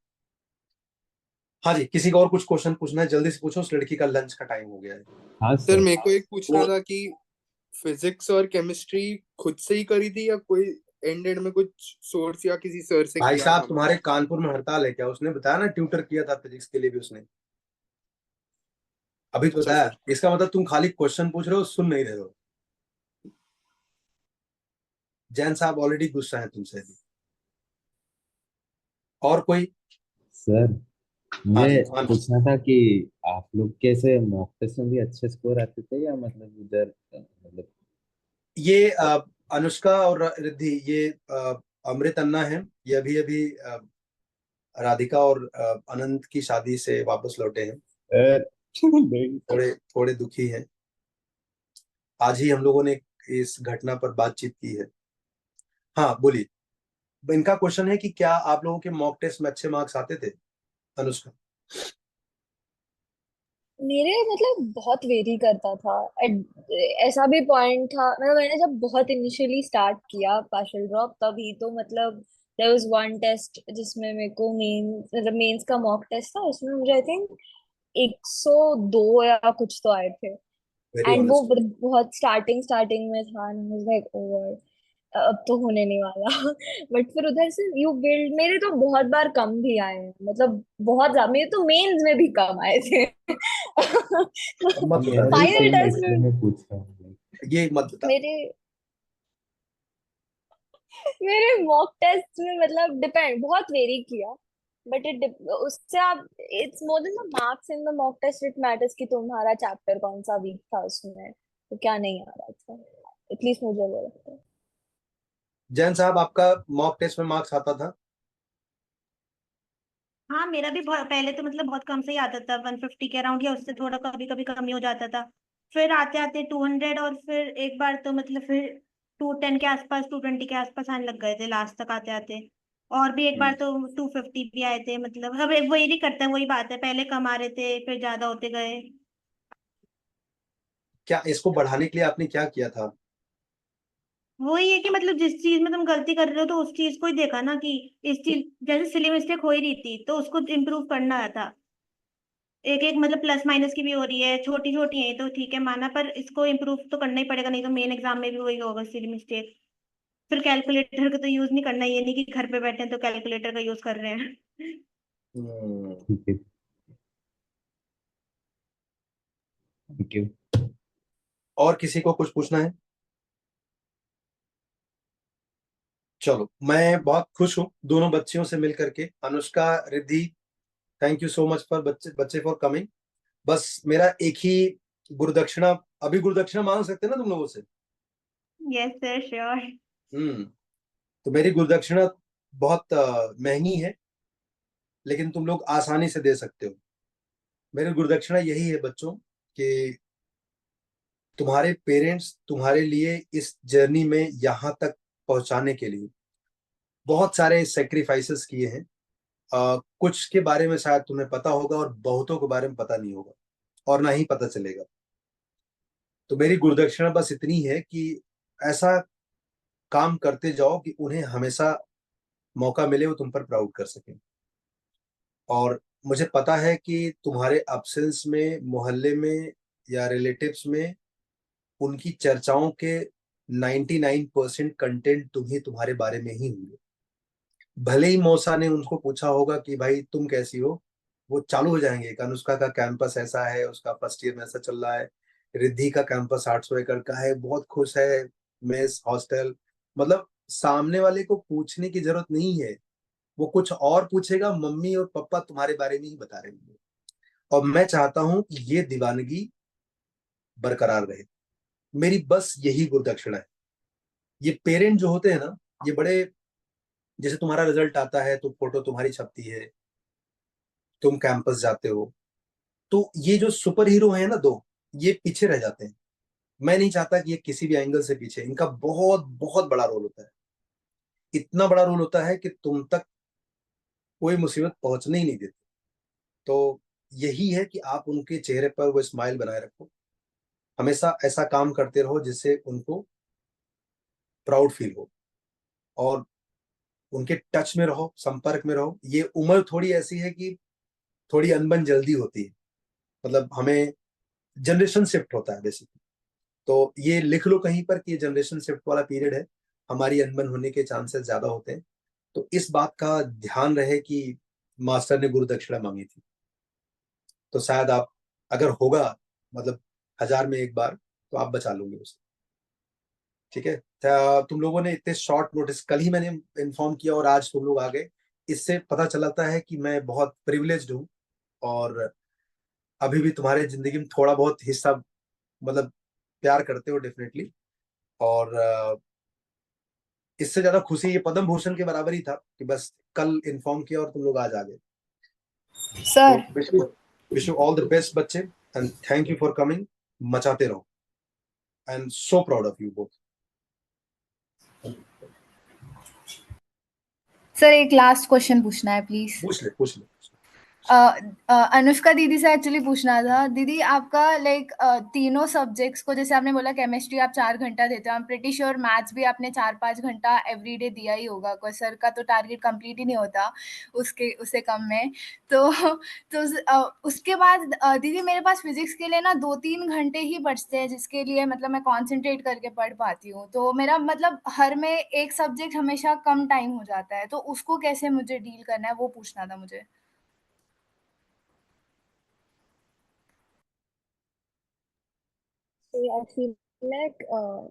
हाँ जी, किसी का और कुछ क्वेश्चन पूछना है जल्दी से पूछो, उस लड़की का लंच का टाइम हो गया है। हाँ सर सर। मेरे को एक पूछना वो था कि फिजिक्स और केमिस्ट्री खुद से ही करी थी या कोई एंडेड में कुछ सोर्स या किसी सर से भाई किया साहब, था? तुम्हारे कानपुर में हड़ताल है क्या? उसने बताया ना, ट्यूटर किया था फिजिक्स के लिए भी उसने, अभी तो अच्छा बताया। सर। इसका मतलब तुम खाली क्वेश्चन पूछ रहे हो, सुन नहीं रहे हो। जैन साहब ऑलरेडी गुस्सा है तुमसे अभी। और कोई? सर हाँ मुझे जी, हाँ। पूछना था कि आप लोग कैसे मॉक टेस्ट में भी अच्छे स्कोर आते थे, या मतलब उधर मतलब। ये अनुष्का और रिद्धि, ये अमृत अन्ना है। ये अभी अभी राधिका और अनंत की शादी से वापस लौटे हैं। नहीं सर। थोड़े थोड़े दुखी हैं। आज ही हम लोगों ने इस घटना पर बातचीत की है। हाँ बोलिए। इनका क्वेश्चन है कि क्या आप लोगों के मॉक टेस्ट में अच्छे मार्क्स आते थे, अनुष्का? मेरे मतलब बहुत वेरी करता था। ऐसा भी पॉइंट था, मतलब मैंने जब बहुत इनिशियली स्टार्ट किया पार्शियल ड्रॉप, तभी तो मतलब देयर वाज वन टेस्ट जिसमें मेरे को मेंस का मॉक टेस्ट था, उसमें मुझे आई थिंक 102 या कुछ तो आए थे। वेरी एंड वो ऑनेस्ट। बहुत स्टार्टिंग स्टार्टिंग में था, and I was like over, अब तो होने नहीं वाला। बट फिर उधर से यू बिल्ड। मेरे तो बहुत बार कम भी आए हैं, मतलब बहुत ज्यादा। मेरे तो मेंस में भी कम आए थे। अब मत बता मेरा भी दीजिए, फाइनल सेम है, टेस्ट इसलिए में मैं पूछ रहा हूँ। ये मत बता। मेरे मेरे मॉक टेस्ट में मतलब डिपेंड, बहुत वेरी किया। बट उससे आप, it's more than the marks in the mock test, it matters कि तुम्हारा चैप्टर कौन सा वीक था उसमें, तो क्या नहीं आ रहा था। एटलीस्ट मुझे वो लगता है। जैन साहब, आपका मॉक टेस्ट में मार्क्स आता था? हाँ, मेरा भी बहुत पहले तो मतलब बहुत कम से ही आता था, 150 के अराउंड, या उससे थोड़ा कभी कभी कम ही हो जाता था। फिर आते आते 200, और फिर एक बार तो मतलब फिर 210 के आसपास, 220 के आसपास आने लग गए थे लास्ट तक आते आते। और भी एक बार हम्म। तो 250 भी आए थे। मतलब अब वही नहीं करते हैं, वही बात है, पहले कम आ रहे थे फिर ज्यादा होते गए। क्या इसको बढ़ाने के लिए आपने क्या किया था? वही है कि मतलब जिस चीज में तुम गलती कर रहे हो तो उस चीज को ही देखा ना कि इस चीज जैसे सिली मिस्टेक हो ही रही थी तो उसको इम्प्रूव करना था। एक एक मतलब प्लस माइनस की भी हो रही है, छोटी छोटी है तो ठीक है माना, पर इसको इम्प्रूव तो करना ही पड़ेगा, नहीं तो मेन एग्जाम में भी वही होगा सिली मिस्टेक। फिर कैलकुलेटर का तो यूज नहीं करना, ये नहीं कि घर पे बैठे हैं तो कैलकुलेटर का यूज कर रहे हैं। हम्म, ठीक है, थैंक यू। और किसी को कुछ पूछना है? चलो, मैं बहुत खुश हूँ दोनों बच्चियों से मिल करके। Anushka, Riddhi, thank you so much for बच्चे बच्चे फॉर कमिंग। बस मेरा एक ही गुरुदक्षिणा, अभी गुरुदक्षिणा मांग सकते हैं ना तुम लोगों से? Yes sir, sure. हम्म। तो मेरी गुरुदक्षिणा बहुत महंगी है, लेकिन तुम लोग आसानी से दे सकते हो। मेरी गुरुदक्षिणा यही है बच्चों, कि तुम्हारे पेरेंट्स तुम्हारे लिए इस जर्नी में यहाँ तक पहुंचाने के लिए बहुत सारे सेक्रीफाइसेस किए हैं। कुछ के बारे में शायद तुम्हें पता होगा और बहुतों के बारे में पता नहीं होगा, और ना ही पता चलेगा। तो मेरी गुरुदक्षिणा बस इतनी है कि ऐसा काम करते जाओ कि उन्हें हमेशा मौका मिले वो तुम पर प्राउड कर सकें। और मुझे पता है कि तुम्हारे अपसेंस में, मोहल्ले में या रिलेटिव्स में उनकी चर्चाओं के 99% कंटेंट तुम्ही तुम्हारे बारे में ही होंगे। भले ही मौसा ने उनको पूछा होगा कि भाई तुम कैसी हो, वो चालू हो जाएंगे कि अनुष्का का कैंपस ऐसा है, उसका फर्स्ट ईयर में ऐसा चल रहा है, रिद्धि का कैंपस 800 एकड़ का है, बहुत खुश है, मेस हॉस्टल। मतलब सामने वाले को पूछने की जरूरत नहीं है, वो कुछ और पूछेगा, मम्मी और पापा तुम्हारे बारे में ही बता रहे होंगे। और मैं चाहता हूं कि ये दीवानगी बरकरार रहे। मेरी बस यही गुरुदक्षिणा है। ये पेरेंट जो होते हैं ना, ये बड़े, जैसे तुम्हारा रिजल्ट आता है तो फोटो तुम्हारी छपती है, तुम कैंपस जाते हो, तो ये जो सुपर हीरो है ना दो, ये पीछे रह जाते हैं। मैं नहीं चाहता कि ये किसी भी एंगल से पीछे, इनका बहुत बहुत बड़ा रोल होता है। इतना बड़ा रोल होता है कि तुम तक कोई मुसीबत पहुंचने ही नहीं देते। तो यही है कि आप उनके चेहरे पर वो स्माइल बनाए रखो, हमेशा ऐसा काम करते रहो जिससे उनको प्राउड फील हो, और उनके टच में रहो, संपर्क में रहो। ये उम्र थोड़ी ऐसी है कि थोड़ी अनबन जल्दी होती है, मतलब हमें जनरेशन शिफ्ट होता है बेसिकली। तो ये लिख लो कहीं पर कि ये जनरेशन शिफ्ट वाला पीरियड है, हमारी अनबन होने के चांसेस ज्यादा होते हैं। तो इस बात का ध्यान रहे कि मास्टर ने गुरु दक्षिणा मांगी थी, तो शायद आप, अगर होगा, मतलब 1000 में एक बार, तो आप बचा लोगे उसे। ठीक है, तुम लोगों ने इतने शॉर्ट नोटिस, कल ही मैंने इन्फॉर्म किया और आज तुम लोग आ गए। इससे पता चलाता है कि मैं बहुत प्रिविलेज्ड हूँ, और अभी भी तुम्हारे जिंदगी में थोड़ा बहुत हिस्सा, मतलब प्यार करते हो डेफिनेटली। और इससे ज्यादा खुशी ये पद्म भूषण के बराबर ही था कि बस कल इन्फॉर्म किया और तुम लोग आज आ गए। तो sir. Wish you all the best बच्चे, and thank you for coming. मचाते रहो। I am so proud of you both. Sir एक लास्ट क्वेश्चन पूछना है प्लीज। पूछ ले, पूछ ले। अनुष्का दीदी से एक्चुअली पूछना था। दीदी आपका लाइक तीनों सब्जेक्ट्स को, जैसे आपने बोला केमिस्ट्री आप 4 घंटा देते हो, I am pretty sure maths भी आपने 4-5 घंटा एवरीडे दिया ही होगा, कोई सर का तो टारगेट कंप्लीट ही नहीं होता उसके उससे कम में। तो उसके बाद दीदी मेरे पास फिजिक्स के लिए ना 2-3 घंटे ही बचते हैं, जिसके लिए मतलब मैं कॉन्सेंट्रेट करके पढ़ पाती हूँ। तो मेरा मतलब हर में एक सब्जेक्ट हमेशा कम टाइम हो जाता है, तो उसको कैसे मुझे डील करना है वो पूछना था मुझे। So I feel like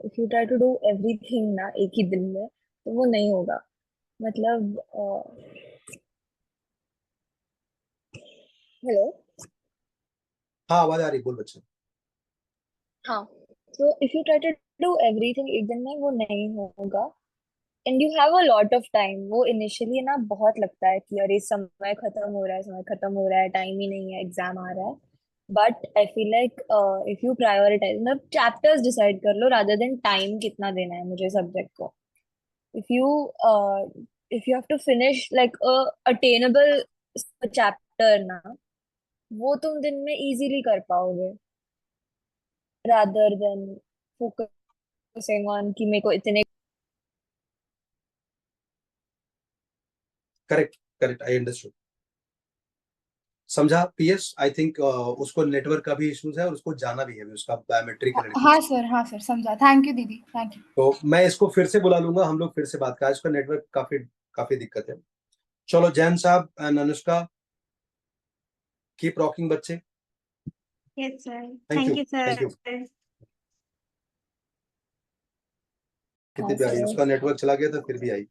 if you try to do everything ना एक ही दिन में, तो वो नहीं होगा। मतलब हेलो। हाँ, आवाज आ रही, बोल बच्चे। हाँ। So if you try to do everything एक दिन में, वो नहीं होगा। And you have a lot of time. वो इनिशियली ना बहुत लगता है कि अरे समय खत्म हो रहा है, समय खत्म हो रहा है, टाइम ही नहीं है, एग्जाम आ रहा है। But I feel like if you prioritize, मतलब चैप्टर्स डिसाइड कर लो रादर देन टाइम कितना देना है मुझे सब्जेक्ट को। if you if you have to finish like a attainable chapter ना, वो तुम दिन में easily कर पाओगे rather than focusing on कि मेरे को इतने करेक्ट करेक्ट, आई अंडरस्टूड। समझा पीएस? आई थिंक उसको नेटवर्क का भी इश्यूज है और उसको जाना भी है अभी, उसका बायोमेट्रिक है लड़की का। हाँ सर समझा। थैंक यू दीदी, थैंक यू। तो मैं इसको फिर से बुला लूंगा, हम लोग फिर से बात करें, इसका नेटवर्क काफी काफी दिक्कत है। चलो जैन साहब एंड अनुष्का, कीप रॉकिंग बच्चे। Yes sir, thank thank you you thank you. Sir. कितनी हाँ प्यारी, सर, उसका नेटवर्क चला गया था फिर भी आई।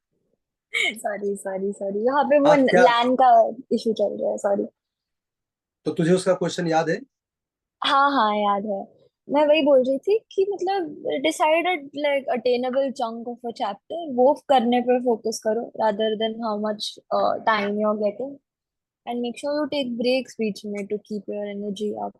सॉरी सॉरी सॉरी, यहाँ पे वो हाँ क्या, लैन का इशू चल रहा है, सॉरी। तो तुझे उसका क्वेश्चन याद है? हाँ हाँ याद है। मैं वही बोल रही थी कि मतलब decided like attainable chunk of a chapter, वो करने पे फोकस करो rather than how much time you are getting, and make sure you take breaks बीच में to keep your energy up.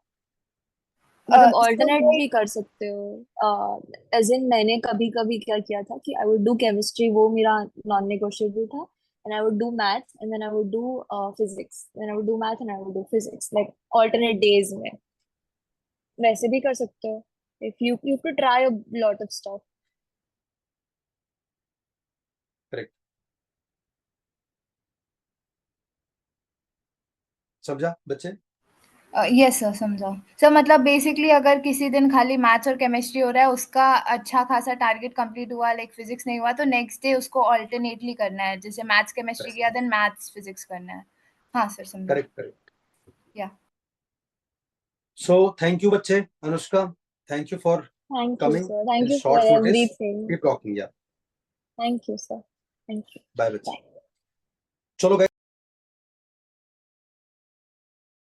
मतलब सो ऑल्टरनेट भी कर सकते हो। एज इन मैंने कभी कभी क्या किया था कि आई वुड डू केमिस्ट्री, वो मेरा नॉन नेगोशिएबल था, and I would do math and then I would do physics, then I would do math and I would do physics, like alternate days में। वैसे भी कर सकते हो, if you to try a lot of stuff. Correct, समझा बच्चे? Yes sir समझा। Sir मतलब बेसिकली अगर किसी दिन खाली मैथ्स और केमिस्ट्री हो रहा है, उसका अच्छा खासा टारगेट कंप्लीट हुआ, लाइक फिजिक्स नहीं हुआ, तो नेक्स्ट डे उसको ऑल्टरनेटली करना है, जैसे मैथ्स केमिस्ट्री किया देन मैथ्स फिजिक्स करना है। हाँ सर समझा। Correct correct. Yeah so thank you बच्चे, Anushka thank you for thank you coming sir, in thank you short for notice. Everything. Keep rocking यार। Thank you sir, thank you. Bye बच्चे। Bye. चलो guys,